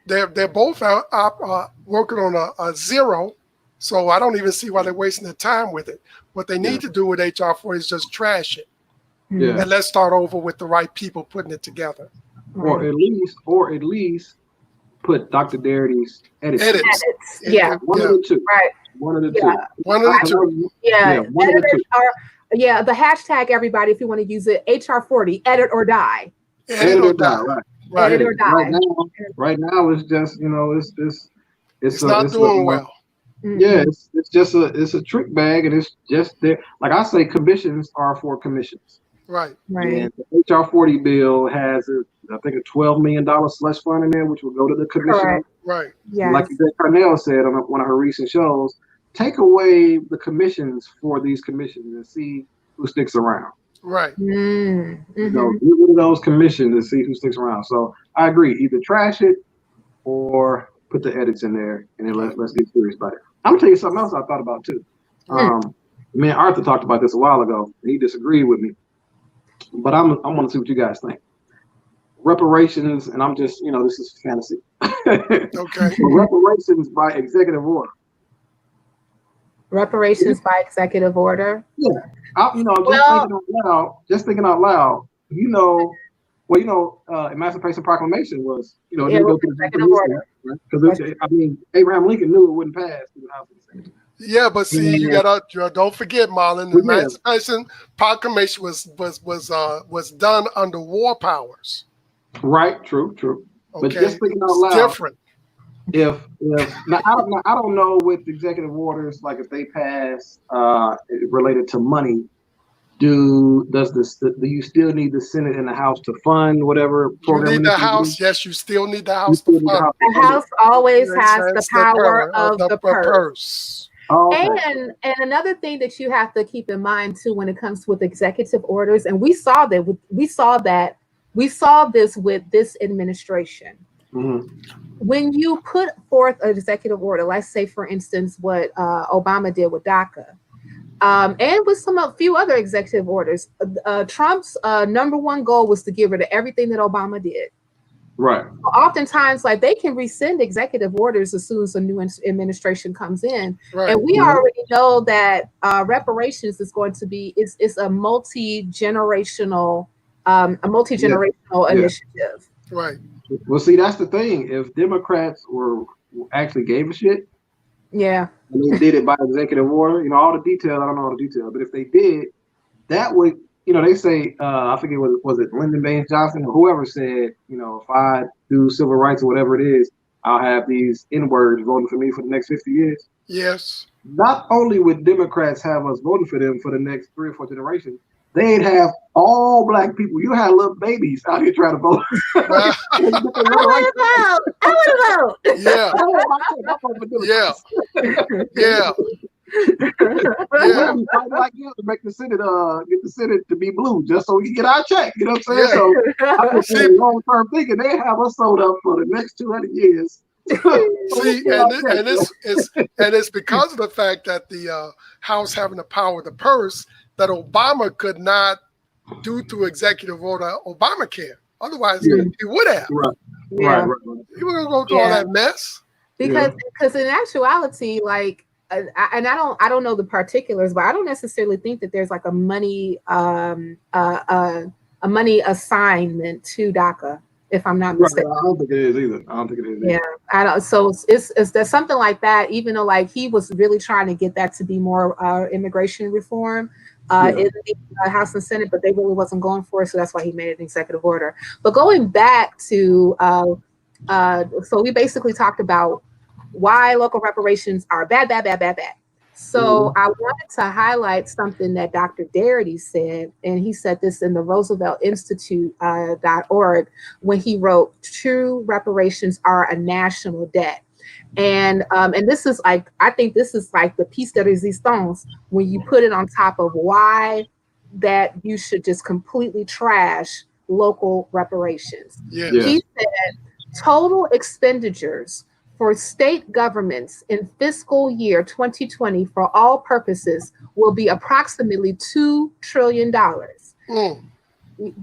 they're both out, working on a zero. So I don't even see why they're wasting their time with it. What they need to do with HR 40 is just trash it. Yeah. And let's start over with the right people putting it together. Or at least put Dr. Darity's edits. Yeah. One of the two. Right. One of the two. One of the two. Yeah. One of the two. The hashtag, everybody, if you want to use it, HR 40, edit or die. Edit or die. Right. Edit or die. Right now it's just, it's not doing well. Yeah, it's just a trick bag, and it's just there. Like I say, commissions are for commissions. Right. And the HR 40 bill has I think a $12 million slush fund in there, which will go to the commissioner. Right. Yeah. Like Yvette Carnell said on one of her recent shows, take away the commissions for these commissions and see who sticks around. Right. Mm-hmm. Get rid of those commissions and see who sticks around. So I agree. Either trash it or put the edits in there, and then let's get serious about it. I'm gonna tell you something else I thought about too. Me and Arthur talked about this a while ago, and he disagreed with me. But I want to see what you guys think. Reparations, and I'm just, this is fantasy. Okay. Reparations by executive order. Reparations by executive order. Yeah. Just thinking out loud. Emancipation Proclamation was, it was executive order. Because Abraham Lincoln knew it wouldn't pass through the House of the Senate. Yeah, but see, you don't forget, Marlon, the Emancipation Proclamation was done under war powers. Right, true. Okay. But just thinking out loud, it's different. If now I don't know with executive orders, like if they pass related to money, do you still need the Senate and the House to fund whatever program? You need the House. Yes, you still need the House to fund. The House always has the power of the purse. Oh, okay. And another thing that you have to keep in mind too, when it comes with executive orders, and we saw this with this administration. Mm-hmm. When you put forth an executive order, let's say, for instance, what Obama did with DACA, and with a few other executive orders, Trump's number one goal was to get rid of everything that Obama did. Right. Oftentimes, they can rescind executive orders as soon as a new administration comes in. Right. And we already know that reparations is going to be, it's a multi-generational initiative. Right. Well, see, that's the thing. If Democrats actually gave a shit, yeah, and they did it by executive order, all the details, I don't know all the details, but if they did, that would, they say, I forget was it Lyndon Baines Johnson or whoever said, if I do civil rights or whatever it is, I'll have these N-words voting for me for the next 50 years. Yes. Not only would Democrats have us voting for them for the next 3 or 4 generations, they'd have all black people. You had little babies out here trying to vote. I want to vote. Yeah. Yeah. Yeah. We'll be fighting like you to make the Senate, get the Senate to be blue, just so we can get our check. You know what I'm saying? Yeah. So I'm just saying long-term thinking, they have us sold up for the next 200 years. See, and it's because of the fact that the House having the power of the purse that Obama could not do through executive order Obamacare. Otherwise, he would have. Right. Yeah. Right. He was going to go through all that mess. Because in actuality, and I don't know the particulars, but I don't necessarily think that there's a money assignment to DACA, if I'm not mistaken. I don't think it is either. Yeah, I don't. So it's there's something like that. Even though he was really trying to get that to be more immigration reform in the House and Senate, but they really wasn't going for it. So that's why he made an executive order. But going back to so we basically talked about why local reparations are bad. So I wanted to highlight something that Dr. Darity said, and he said this in the Roosevelt Institute.org when he wrote, "True reparations are a national debt." And this is like, I think this is like the piece de resistance when you put it on top of why that you should just completely trash local reparations. Yeah. He said total expenditures for state governments in fiscal year 2020 for all purposes will be approximately $2 trillion.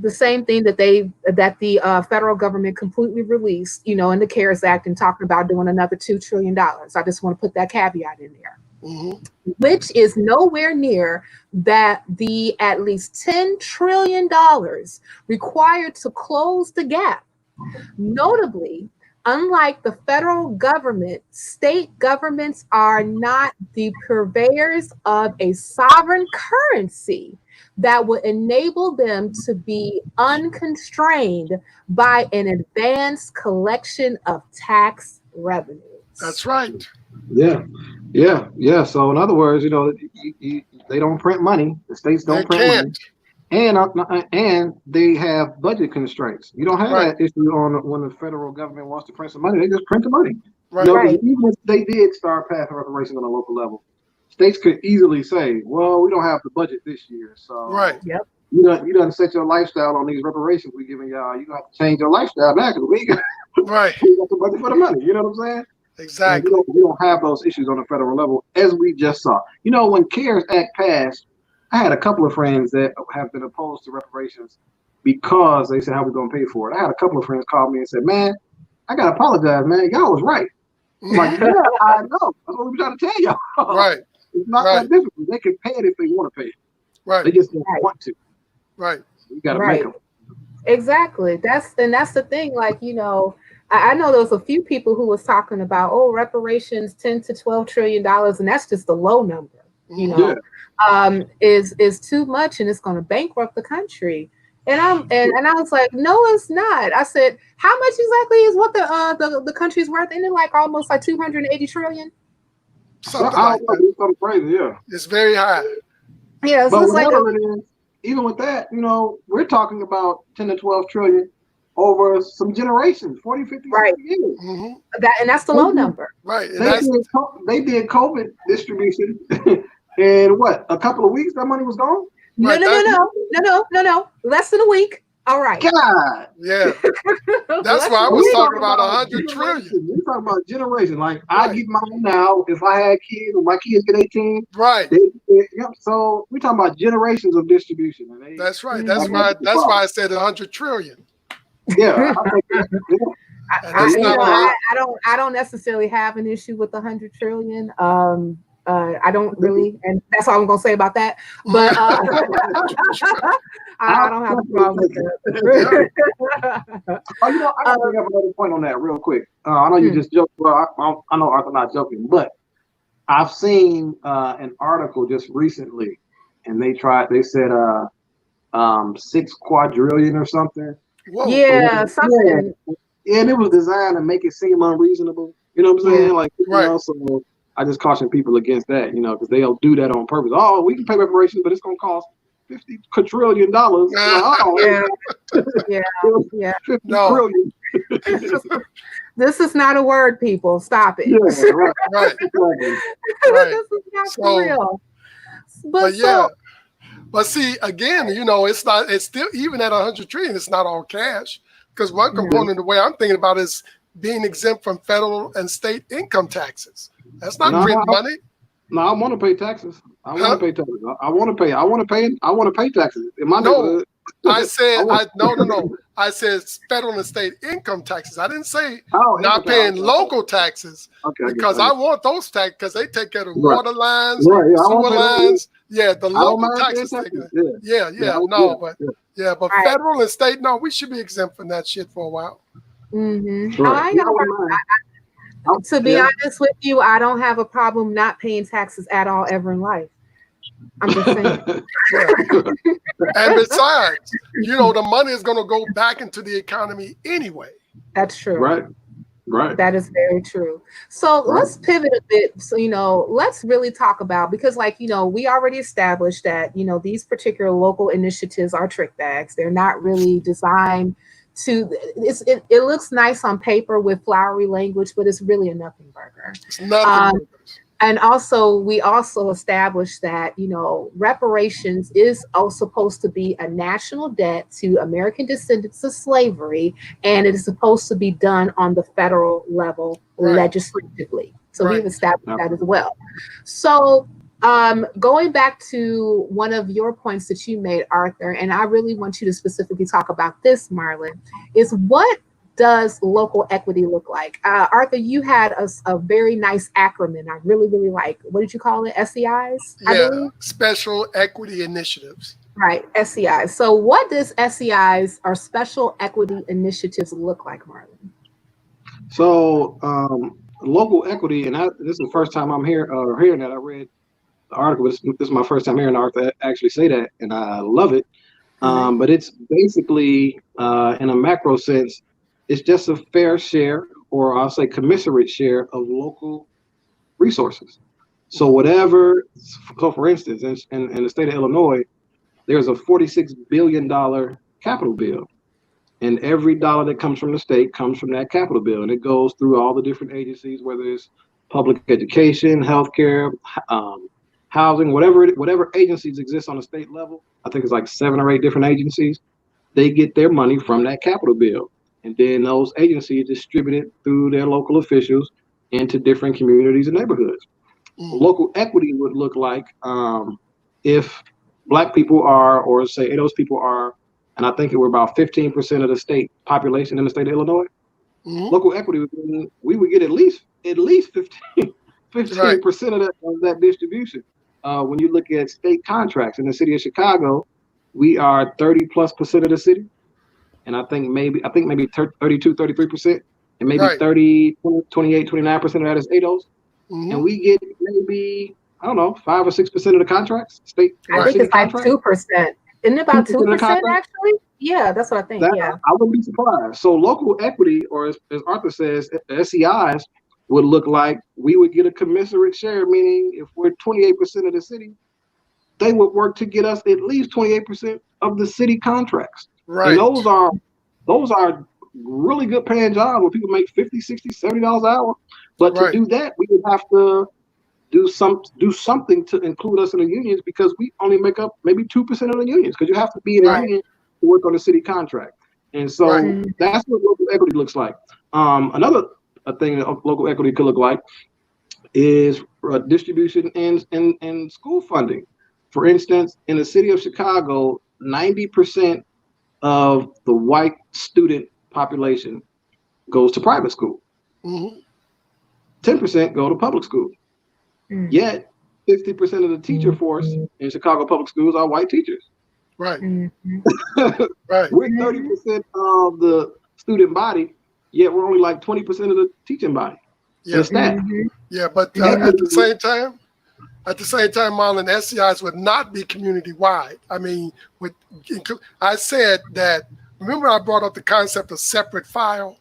The same thing that the federal government completely released, in the CARES Act, and talking about doing another $2 trillion. I just want to put that caveat in there, which is nowhere near that the at least $10 trillion required to close the gap. Notably, unlike the federal government, state governments are not the purveyors of a sovereign currency that would enable them to be unconstrained by an advanced collection of tax revenues. That's right. Yeah. So in other words, they don't print money. The states don't print money. And they have budget constraints. You don't have that issue on when the federal government wants to print some money. They just print the money. Even if they did start passing reparations on a local level, states could easily say, "Well, we don't have the budget this year, so you done set your lifestyle on these reparations we're giving y'all. You have to change your lifestyle now because we got we got the budget for the money." You know what I'm saying? Exactly. We don't have those issues on the federal level, as we just saw. When CARES Act passed, I had a couple of friends that have been opposed to reparations because they said, "How we gonna pay for it?" I had a couple of friends call me and said, "Man, I gotta apologize, man. Y'all was right." I'm like, "Yeah, I know. That's what we trying to tell y'all." Right. It's not that difficult. They can pay it if they want to pay it. Right. They just don't want to. Right. You gotta make them. Exactly. That's the thing. Like, I know there was a few people who was talking about, reparations, $10 to $12 trillion, and that's just the low number. Is too much, and it's going to bankrupt the country. And I was like, no, it's not. I said, how much exactly is what the country's worth? Isn't it like almost like 280 trillion? Something like that. Something crazy, yeah. It's very high. Yeah, so it's like even with that, we're talking about 10 to 12 trillion over some generations, 40, 50 years. And that's the low number. Right. They did COVID distribution and a couple of weeks that money was gone? No. Less than a week. All right. God. Yeah. That's why I was talking about 100 trillion. We're talking about generation. Like, I get mine now. If I had kids, when my kids get 18. Right. So we're talking about generations of distribution. That's right. That's why I said 100 trillion. Yeah. I don't necessarily have an issue with 100 trillion. I don't really, and that's all I'm gonna say about that. But I don't have a problem with that. I gotta bring up another point on that real quick. I know you just joked. Well, I know Arthur's not joking, but I've seen an article just recently, and they said 6 quadrillion or something. Whoa. Yeah, something. Yeah, and it was designed to make it seem unreasonable. You know what I'm saying? Like, so I just caution people against that, because they'll do that on purpose. Oh, we can pay reparations, but it's going to cost $50 quadrillion. Yeah. 50 trillion. This is not a word, people. Stop it. Yeah, right. This is not for real. But see, again, it's still, even at 100 trillion, it's not all cash. Because one component, the way I'm thinking about it, is being exempt from federal and state income taxes. That's not print money. No, I want to pay taxes. I want to pay taxes. I want to pay taxes. In my no, I said no. I said federal and state income taxes. I didn't say not paying local taxes because I want those taxes because they take care of water lines, sewer lines. Yeah, the local taxes. But federal and state, no, we should be exempt from that shit for a while. To be honest with you, I don't have a problem not paying taxes at all ever in life. I'm just saying. And besides, the money is going to go back into the economy anyway. That's true. Right. Right. That is very true. So let's pivot a bit. So, let's really talk about, because we already established that, these particular local initiatives are trick bags. They're not really designed to, it looks nice on paper with flowery language, but it's really a nothing burger. It's nothing. And also, we also established that, reparations is also supposed to be a national debt to American descendants of slavery, and it is supposed to be done on the federal level legislatively. So we've established that as well. So going back to one of your points that you made, Arthur, and I really want you to specifically talk about this, Marlon, is what does local equity look like? Arthur, you had a very nice acronym I really, really like. What did you call it? SEIs? Yeah, Special Equity Initiatives. Right, SEIs. So what does SEIs or Special Equity Initiatives look like, Marlon? So local equity, and this is the first time I'm hearing that. I read the article. This is my first time hearing Arthur actually say that, and I love it. But it's basically, in a macro sense, it's just a fair share, or I'll say commensurate share, of local resources. So for instance, in the state of Illinois, there's a $46 billion capital bill. And every dollar that comes from the state comes from that capital bill. And it goes through all the different agencies, whether it's public education, healthcare, housing, whatever agencies exist on the state level. I think it's like 7 or 8 different agencies. They get their money from that capital bill. And then those agencies distribute it through their local officials into different communities and neighborhoods. Local equity would look like if Black people are, or say those people are, and I think we're about 15% of the state population in the state of Illinois. Local equity would mean we would get at least 15% of that distribution. When you look at state contracts in the city of Chicago, we are 30+% of the city. And I think maybe 32, 33%, and maybe 30, 28, 29% of that is ADOS. And we get maybe, I don't know, 5 or 6% of the contracts, state. I think it's like 2%. Isn't it about 2% actually? Yeah, that's what I think. I wouldn't be surprised. So local equity, or as Arthur says, the SEIs would look like we would get a commensurate share, meaning if we're 28% of the city, they would work to get us at least 28% of the city contracts. Right. And those are really good paying jobs where people make $50, $60, $70 an hour. But to do that, we would have to do something to include us in the unions, because we only make up maybe 2% of the unions, because you have to be in a union to work on the city contract. And so that's what local equity looks like. Another thing that local equity could look like is distribution and school funding. For instance, in the city of Chicago, 90% of the white student population goes to private school. 10% go to public school. Yet 50% of the teacher force in Chicago public schools are white teachers. Right. We're 30% of the student body, yet we're only like 20% of the teaching body. And staff. Yeah, but at the same time, Marlon, SEIs would not be community-wide. I mean, I said that, remember I brought up the concept of separate file?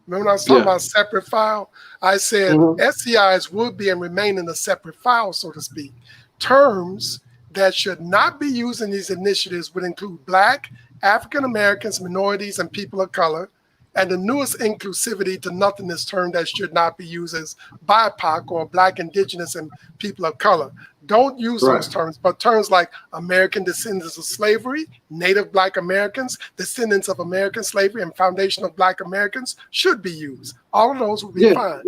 Remember when I was talking about separate file? I said SEIs would be and remain in a separate file, so to speak. Terms that should not be used in these initiatives would include Black, African Americans, minorities, and people of color. And the newest inclusivity to nothingness term that should not be used as BIPOC, or Black, Indigenous, and people of color. Don't use those terms, but terms like American descendants of slavery, Native Black Americans, descendants of American slavery, and foundation of Black Americans should be used. All of those would be fine.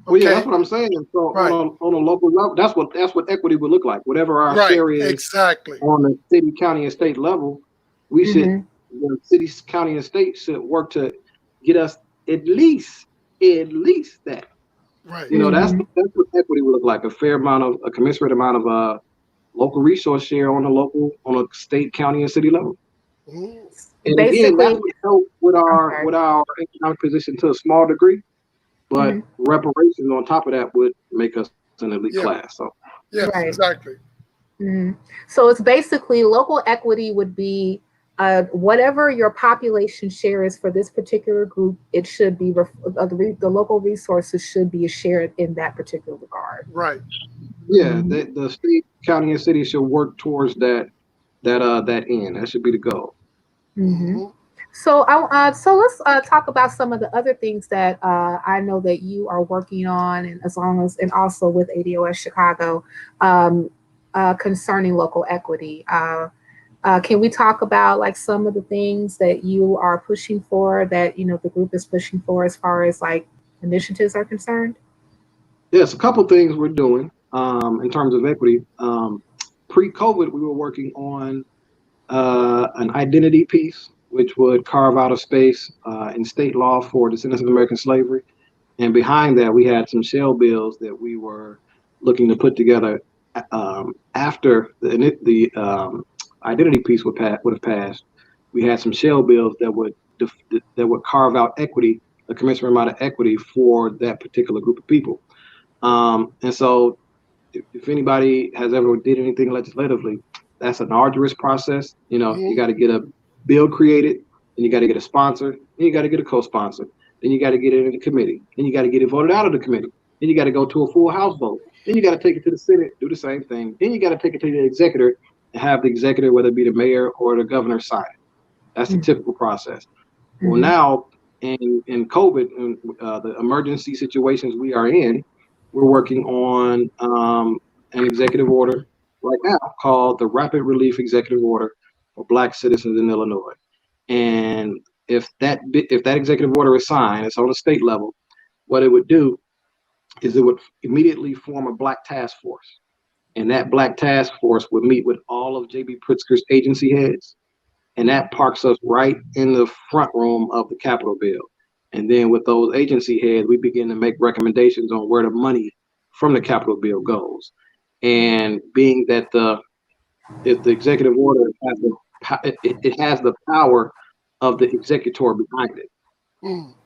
Well, that's what I'm saying. So on a local level, that's what equity would look like. Whatever our share is on the city, county, and state level, we should. The city, county, and state should work to get us at least that. Right. You know, that's what equity would look like: a commensurate amount of local resource share on a state, county, and city level. And again, that would help with our economic position to a small degree, but reparations on top of that would make us an elite class. So exactly. So it's basically local equity would be whatever your population share is for this particular group, it should be the local resources should be shared in that particular regard. Right. Yeah, the state, county, and city should work towards that end. That should be the goal. So let's talk about some of the other things that I know that you are working on, and and also with ADOS Chicago, concerning local equity. Can we talk about like some of the things that you are pushing for, that the group is pushing for, as far as like initiatives are concerned? Yes, a couple things we're doing in terms of equity. Pre-COVID, we were working on an identity piece, which would carve out a space in state law for descendants of American slavery. And behind that, we had some shell bills that we were looking to put together after the identity piece would have passed. We had some shell bills that would carve out equity, a commensurate amount of equity for that particular group of people. And so if anybody has ever did anything legislatively, that's an arduous process. You got to get a bill created, and you got to get a sponsor, and you got to get a co-sponsor, then you got to get it in the committee, then you got to get it voted out of the committee, then you got to go to a full House vote, then you got to take it to the Senate, do the same thing, then you got to take it to the executive and have the executive, whether it be the mayor or the governor, sign it. That's the typical process. Well, now in COVID and the emergency situations we are in, we're working on an executive order right now called the Rapid Relief Executive Order for Black citizens in Illinois. And if that executive order is signed, it's on a state level, what it would do is it would immediately form a Black task force. And that Black task force would meet with all of J.B. Pritzker's agency heads. And that parks us right in the front room of the Capitol bill. And then with those agency heads, we begin to make recommendations on where the money from the Capitol bill goes. And being that if the executive order has the power of the executor behind it,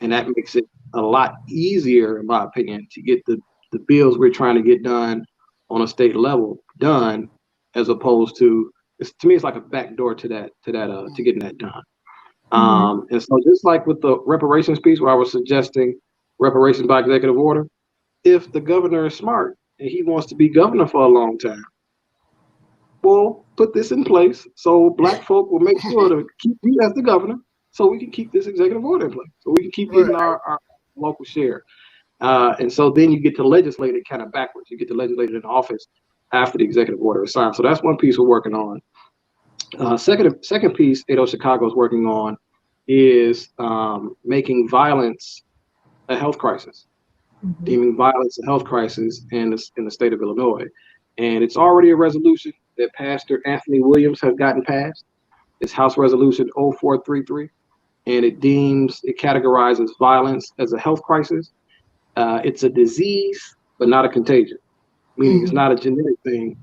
and that makes it a lot easier, in my opinion, to get the bills we're trying to get done on a state level done, as opposed to me, it's like a backdoor to getting that done. And so just like with the reparations piece, where I was suggesting reparations by executive order, if the governor is smart and he wants to be governor for a long time, well, put this in place so Black folk will make sure to keep you as the governor, so we can keep this executive order in place, so we can keep getting our local share. And so then you get to legislate it kind of backwards. You get to legislate it in office after the executive order is signed. So that's one piece we're working on. Second piece ADOS Chicago is working on is making violence a health crisis, deeming violence a health crisis in the state of Illinois. And it's already a resolution that Pastor Anthony Williams has gotten passed. It's House Resolution 0433, and it categorizes violence as a health crisis. It's a disease, but not a contagion, meaning it's not a genetic thing,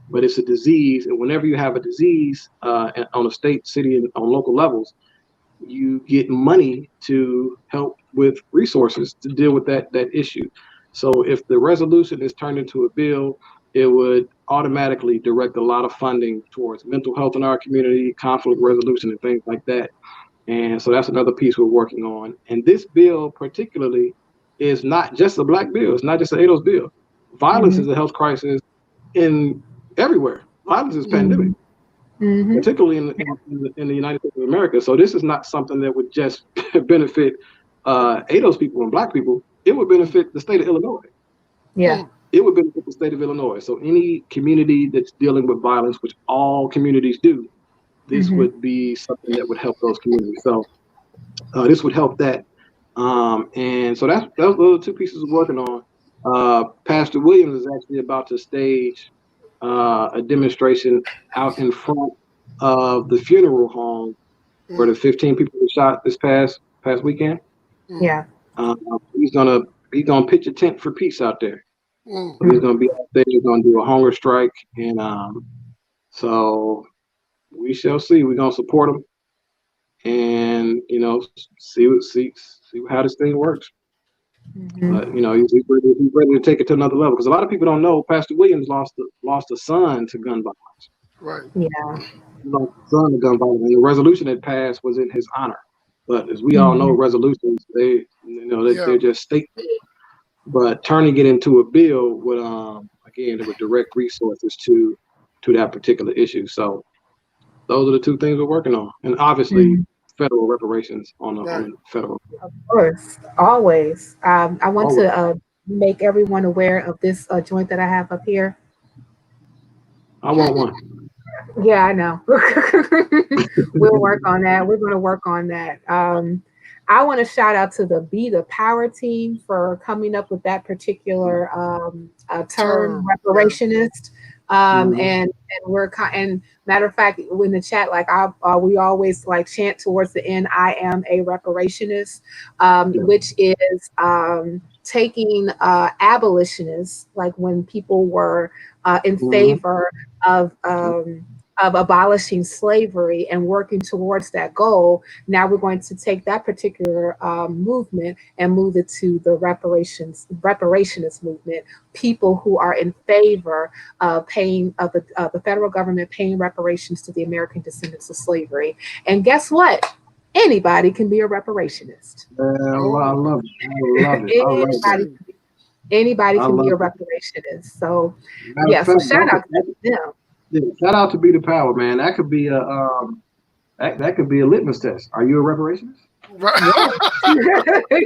but it's a disease. And whenever you have a disease on a state, city, and on local levels, you get money to help with resources to deal with that issue. So if the resolution is turned into a bill, it would automatically direct a lot of funding towards mental health in our community, conflict resolution, and things like that. And so that's another piece we're working on. And this bill particularly is not just a Black bill. It's not just an ADOS bill. Violence is a health crisis in everywhere. Violence is pandemic, particularly in the United States of America. So this is not something that would just benefit ADOS people and Black people. It would benefit the state of Illinois. Yeah. It would benefit the state of Illinois. So any community that's dealing with violence, which all communities do, this would be something that would help those communities. So this would help that. And so those are the two pieces we're working on. Pastor Williams is actually about to stage a demonstration out in front of the funeral home where the 15 people were shot this past weekend. Yeah. He's gonna pitch a tent for peace out there. He's gonna be out there. He's gonna do a hunger strike, and so we shall see. We're gonna support him, and see how this thing works. But he's ready to take it to another level, because a lot of people don't know Pastor Williams lost a son to gun violence. Right. Yeah. Son of gun violence. And the resolution that passed was in his honor. But as we all know, resolutions they're just state. But turning it into a bill would again it would direct resources to that particular issue. So those are the two things we're working on, and obviously federal reparations on the federal. Of course, always. I want Always. to make everyone aware of this joint that I have up here. I want one. Yeah, I know. We'll work on that. We're going to work on that. I want to shout out to the Be the Power team for coming up with that particular term, reparationist. And matter of fact, in the chat, like we always like chant towards the end, I am a reparationist, which is taking abolitionists, like when people were in favor of abolishing slavery and working towards that goal. Now we're going to take that particular movement and move it to the reparationist movement. People who are in favor of paying the federal government paying reparations to the American descendants of slavery. And guess what? Anybody can be a reparationist. I love it. Anybody can be a reparationist. So so shout out to them. Yeah, shout out to Be the Power, man. That could be a that could be a litmus test. Are you a reparationist?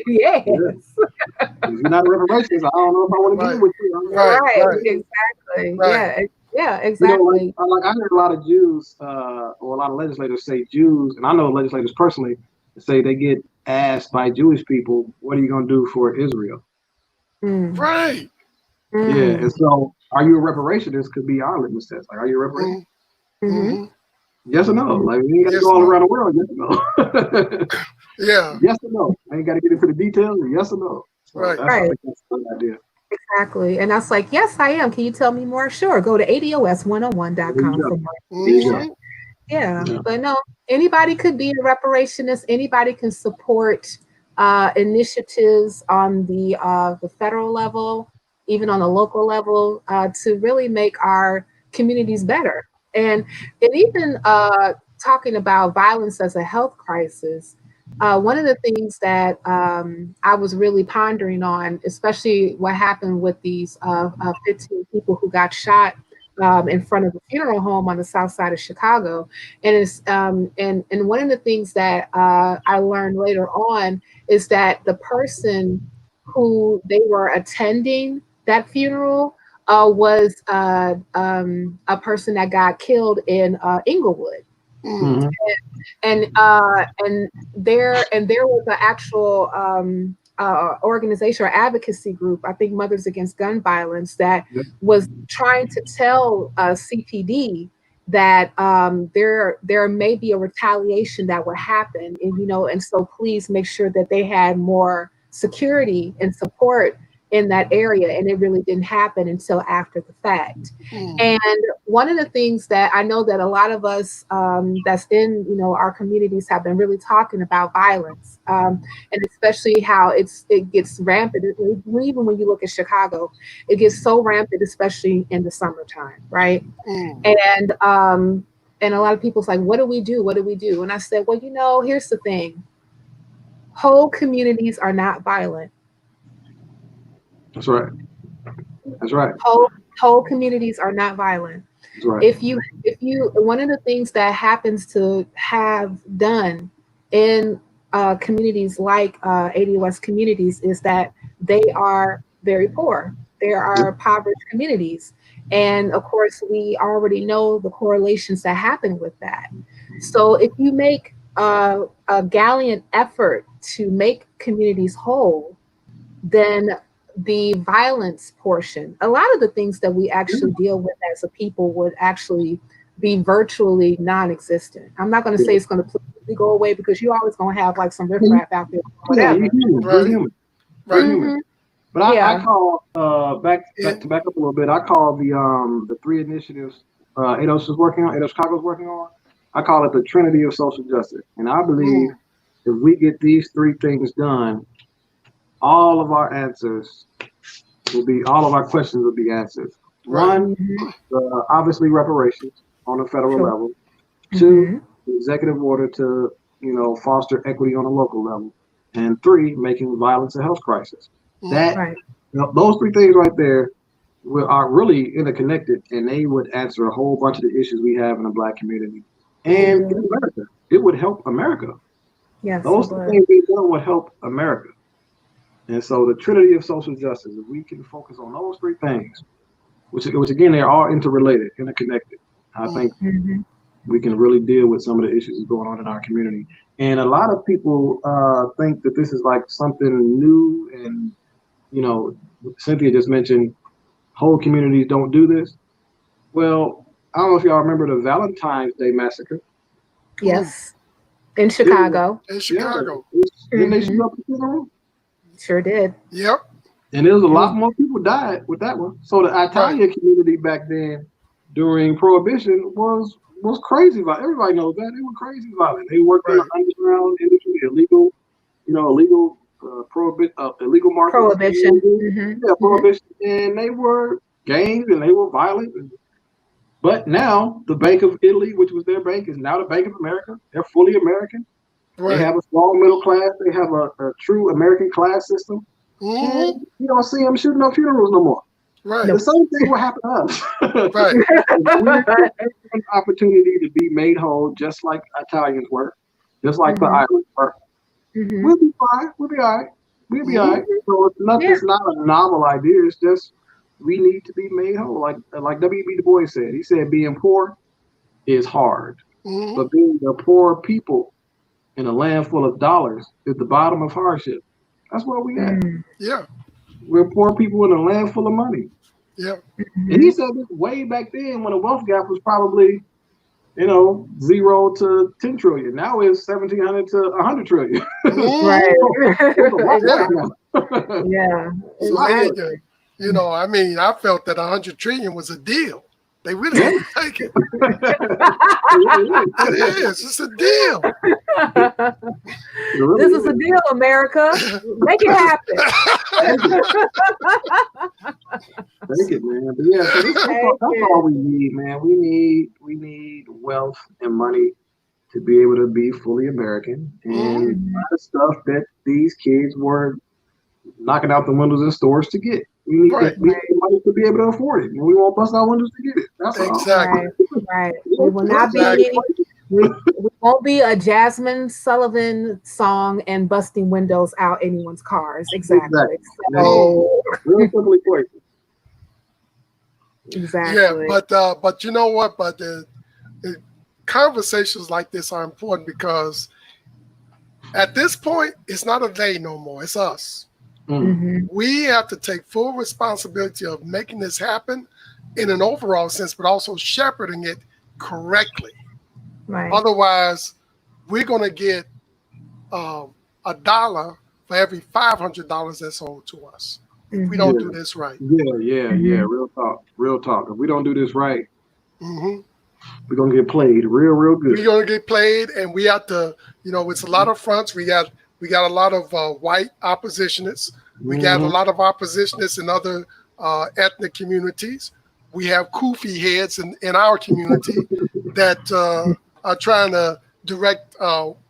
Yes. If you're not a reparationist, I don't know if I want to get with you. Exactly. Yeah, exactly. Like I heard a lot of Jews or a lot of legislators say Jews, and I know legislators personally say they get asked by Jewish people, "What are you going to do for Israel?" Right. Yeah, and so are you a reparationist could be our litmus test. Like, are you a reparationist? Yes or no? Like, we ain't got to go all around the world. Yes or no? Yes or no? I ain't got to get into the details. Yes or no? So right. That's a good idea. Exactly. And I was like, yes, I am. Can you tell me more? Sure. Go to ados101.com for more. Yeah. But no, anybody could be a reparationist. Anybody can support initiatives on the federal level, even on the local level, to really make our communities better. And even talking about violence as a health crisis, one of the things that I was really pondering on, especially what happened with these 15 people who got shot in front of the funeral home on the south side of Chicago. And it's and one of the things that I learned later on is that the person who they were attending that funeral was a person that got killed in Inglewood. And there was an actual organization or advocacy group, I think Mothers Against Gun Violence, that was trying to tell CPD that there may be a retaliation that would happen, and so please make sure that they had more security and support in that area. And it really didn't happen until after the fact. And one of the things that I know that a lot of us that's in our communities have been really talking about violence, and especially how it gets rampant. Even when you look at Chicago, it gets so rampant, especially in the summertime, right? And a lot of people's like, what do we do? What do we do? And I said, well, here's the thing. Whole communities are not violent. That's right. That's right. Whole communities are not violent. That's right. If you, one of the things that happens to have done in communities like ADOS communities is that they are very poor. They are impoverished communities. And of course, we already know the correlations that happen with that. So if you make a gallant effort to make communities whole, then the violence portion, a lot of the things that we actually deal with as a people would actually be virtually non-existent. I'm not going to say it's going to completely go away, because you're always going to have like some riffraff out there, whatever. Human. But I call back to back up a little bit. I call the three initiatives ADOS is working on, ADOS Chicago is working on. I call it the Trinity of social justice, and I believe if we get these three things done, all of our questions will be answered. One, obviously reparations. on a federal Sure. level. Two, the executive order to, foster equity on a local level. And three, making violence a health crisis. Those three things right there are really interconnected, and they would answer a whole bunch of the issues we have in the Black community and in America. It would help America. Yes, those things being done would help America. And so the trinity of social justice, if we can focus on those three things, which again, they're all interrelated, interconnected, I think we can really deal with some of the issues that's going on in our community. And a lot of people think that this is like something new, and Cynthia just mentioned whole communities don't do this. Well, I don't know if y'all remember the Valentine's Day massacre. Yes, in Chicago. Didn't they shoot up the funeral? Sure did. Yep. And there was a lot more people died with that one. So the Italian community back then during Prohibition was crazy violent. Everybody knows that. They were crazy violent. They worked in the underground industry, illegal market. Prohibition. Prohibition. And they were gangs and they were violent. But now the Bank of Italy, which was their bank, is now the Bank of America. They're fully American. They have a strong middle class. They have a true American class system. And you don't see them shooting up funerals no more. Right. The same thing will happen to us. Right. We have an opportunity to be made whole, just like Italians were, just like the Irish were. We'll be fine. We'll be all right. We'll be all right. So it's not a novel idea. It's just we need to be made whole. Like W.B. Du Bois said. He said being poor is hard, but being a poor people in a land full of dollars is the bottom of hardship. That's where we at. Yeah. We're poor people in a land full of money. Yeah. And he said this way back then when the wealth gap was probably, 0 to 10 trillion. Now it's 1,700 to 100 trillion. Right. Yeah. Exactly. I mean, I felt that 100 trillion was a deal. They really had to take it. It is. It's a deal. This is a deal, America. Make it happen. Take it, man. But yeah, so that's all we need, man. We need wealth and money to be able to be fully American. And the stuff that these kids were knocking out the windows in stores to get. We need the money to be able to afford it, and we won't bust our windows to get it. That's exactly right. We will not be. We won't be a Jasmine Sullivan song and busting windows out anyone's cars. Exactly. So, exactly. Yeah, but you know what? But the conversations like this are important because at this point, it's not a they no more. It's us. We have to take full responsibility of making this happen in an overall sense, but also shepherding it correctly. Right. Otherwise, we're going to get $1 for every $500 that's owed to us. If we don't do this right. Yeah. Real talk. If we don't do this right, we're going to get played real good. We're going to get played, and we have to, it's a lot of fronts. We got a lot of white oppositionists. We got a lot of oppositionists in other ethnic communities. We have kufi heads in our community that are trying to direct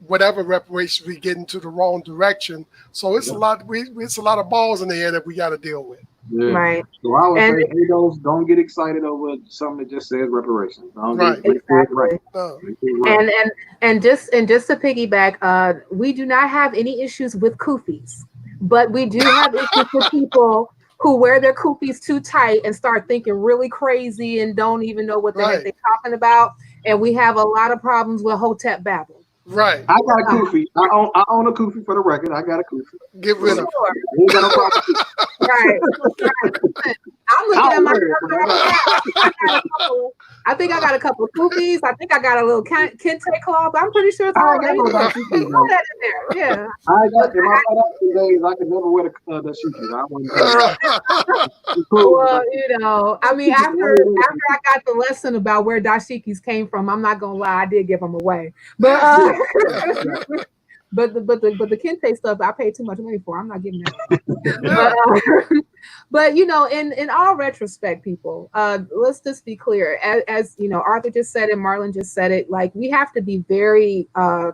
whatever reparations we get into the wrong direction. So it's a lot. It's a lot of balls in the air that we got to deal with. Yeah. Right. So I would say, don't get excited over something that just says reparations. Exactly. And just to piggyback, we do not have any issues with kufis, but we do have issues with people who wear their kufis too tight and start thinking really crazy and don't even know what the heck they're talking about. And we have a lot of problems with Hotep Babel. Right. I got a kufi. I own a kufi for the record. I got a kufi. Get rid of it. Right. I'm looking at my. I think I got a couple of kufis. I think I got a little kente cloth. I'm pretty sure it's all that in there. Yeah. I got in my days. I could never wear the shikis. Well, I mean, after I got the lesson about where dashikis came from, I'm not gonna lie, I did give them away. But the Kente stuff I paid too much money for. I'm not giving that. But in all retrospect, people, let's just be clear. As Arthur just said it, Marlon just said it. Like, we have to be very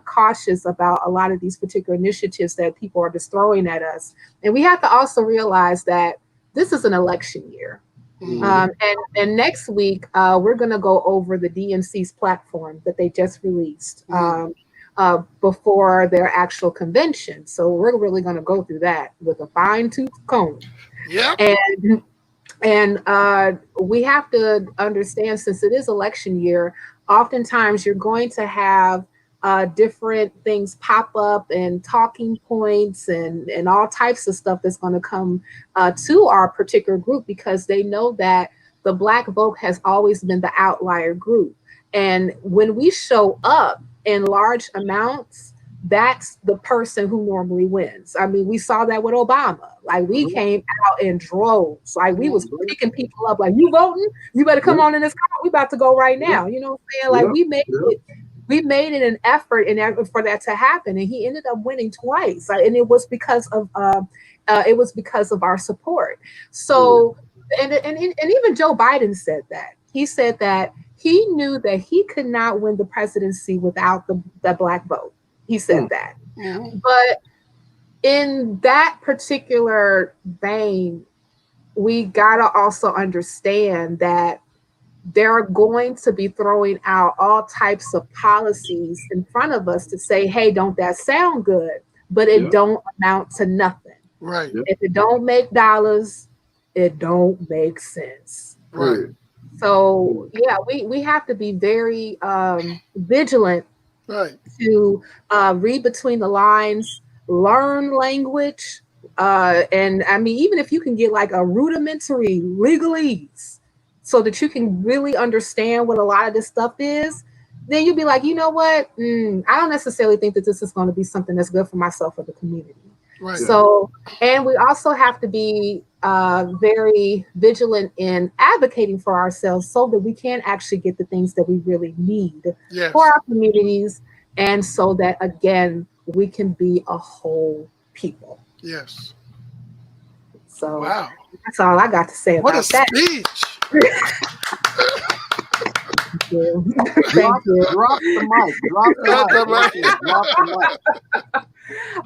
cautious about a lot of these particular initiatives that people are just throwing at us, and we have to also realize that this is an election year. And next week, we're going to go over the DNC's platform that they just released before their actual convention. So we're really going to go through that with a fine-tooth comb. Yeah. And we have to understand, since it is election year, oftentimes you're going to have different things pop up and talking points and all types of stuff that's going to come to our particular group, because they know that the Black vote has always been the outlier group. And when we show up in large amounts, that's the person who normally wins. I mean, we saw that with Obama. Like, we came out in droves. Like, we was picking people up. Like, you voting? You better come on in this car. We about to go right now. You know what I'm saying? Like, we made it an effort for that to happen, and he ended up winning twice. And it was because of our support. So, and even Joe Biden said that. He said that he knew that he could not win the presidency without the Black vote. He said that. But in that particular vein, we gotta also understand that they're going to be throwing out all types of policies in front of us to say, hey, don't that sound good? But it don't amount to nothing. Right. If it don't make dollars, it don't make sense. Right. So yeah, we have to be very vigilant to read between the lines, learn language, and I mean, even if you can get like a rudimentary legalese so that you can really understand what a lot of this stuff is, then you'll be like, you know what? I don't necessarily think that this is going to be something that's good for myself or the community. Right. So, and we also have to be very vigilant in advocating for ourselves so that we can actually get the things that we really need for our communities, and so that, again, we can be a whole people. Yes. So wow, that's all I got to say about that. What a speech! Thank you. Thank you. Drop the mic. Drop the mic.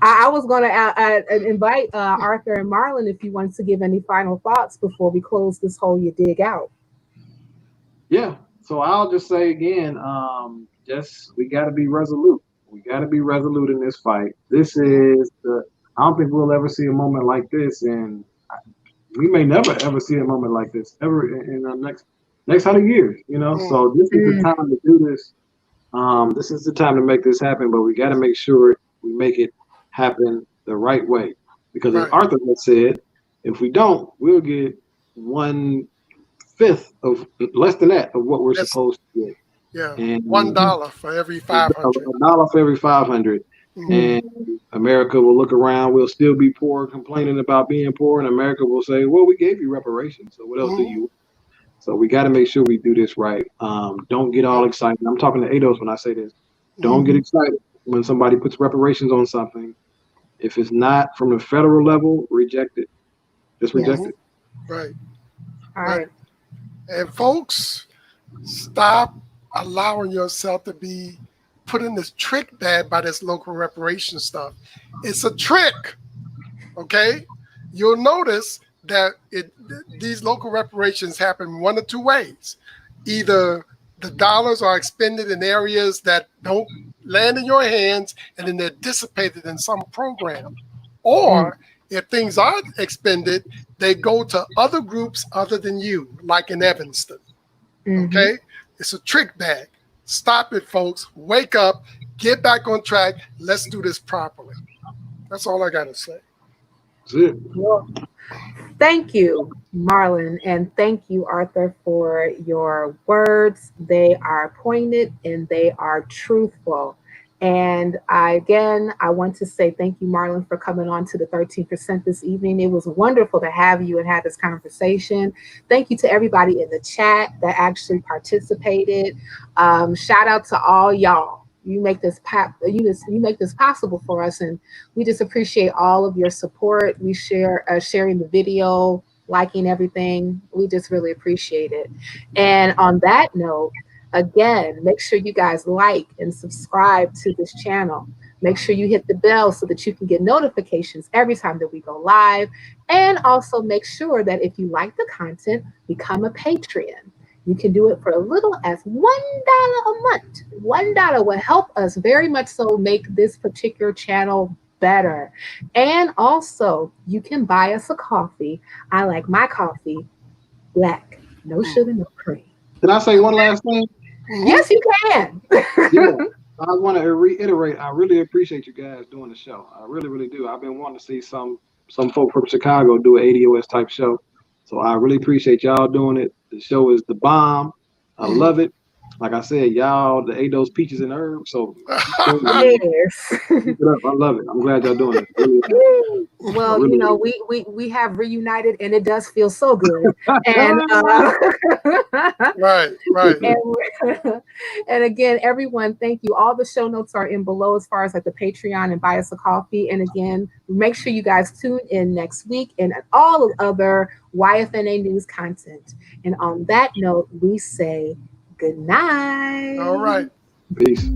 I was going to invite Arthur and Marlon if you wanted to give any final thoughts before we close this hole you dig out. Yeah. So I'll just say again, we got to be resolute. We got to be resolute in this fight. This is I don't think we'll ever see a moment like this, and we may never ever see a moment like this ever in the next 100 years. So this is the time to do this. This is the time to make this happen, but we got to make sure we make it happen the right way. Because as Arthur had said, if we don't, we'll get 1/5 of less than that of what we're supposed to get. Yeah, and $1 for every 500. $1 for every 500. And America will look around. We'll still be poor, complaining about being poor, and America will say, "Well, we gave you reparations, so what else do you?" So we got to make sure we do this right. Don't get all excited. I'm talking to ADOS when I say this. Don't get excited when somebody puts reparations on something. If it's not from the federal level, reject it. Just reject it. Right. All right. And folks, stop allowing yourself to be put in this trick bag by this local reparation stuff. It's a trick. Okay? You'll notice that these local reparations happen one of two ways. Either the dollars are expended in areas that don't land in your hands and then they're dissipated in some program. Or if things are expended, they go to other groups other than you, like in Evanston. Okay? It's a trick bag. Stop it, folks. Wake up. Get back on track. Let's do this properly. That's all I got to say. That's it. Well, thank you, Marlon, and thank you, Arthur, for your words. They are poignant and they are truthful. And I want to say thank you, Marlon, for coming on to the 13% this evening. It was wonderful to have you and have this conversation. Thank you to everybody in the chat that actually participated. Shout out to all y'all. you make this you make this possible for us, and we just appreciate all of your support. We share sharing the video, liking everything. We just really appreciate it. And on that note, again, make sure you guys like and subscribe to this channel. Make sure you hit the bell so that you can get notifications every time that we go live. And also make sure that if you like the content, become a Patreon. You can do it for as little as $1 a month. $1 will help us very much so make this particular channel better. And also, you can buy us a coffee. I like my coffee black, no sugar, no cream. Can I say one last thing? Yes, you can. Yeah. I want to reiterate, I really appreciate you guys doing the show. I really, really do. I've been wanting to see some folk from Chicago do an ADOS type show. So I really appreciate y'all doing it. The show is the bomb. I love it. Like I said, y'all, ate those peaches and herbs. So yes. Keep it up. I love it. I'm glad y'all doing it. Really. Well, you know, we have reunited, and it does feel so good. And right. And again, everyone, thank you. All the show notes are in below as far as like the Patreon and buy us a coffee. And again, make sure you guys tune in next week and all of other YFNA news content. And on that note, we say good night. All right. Peace.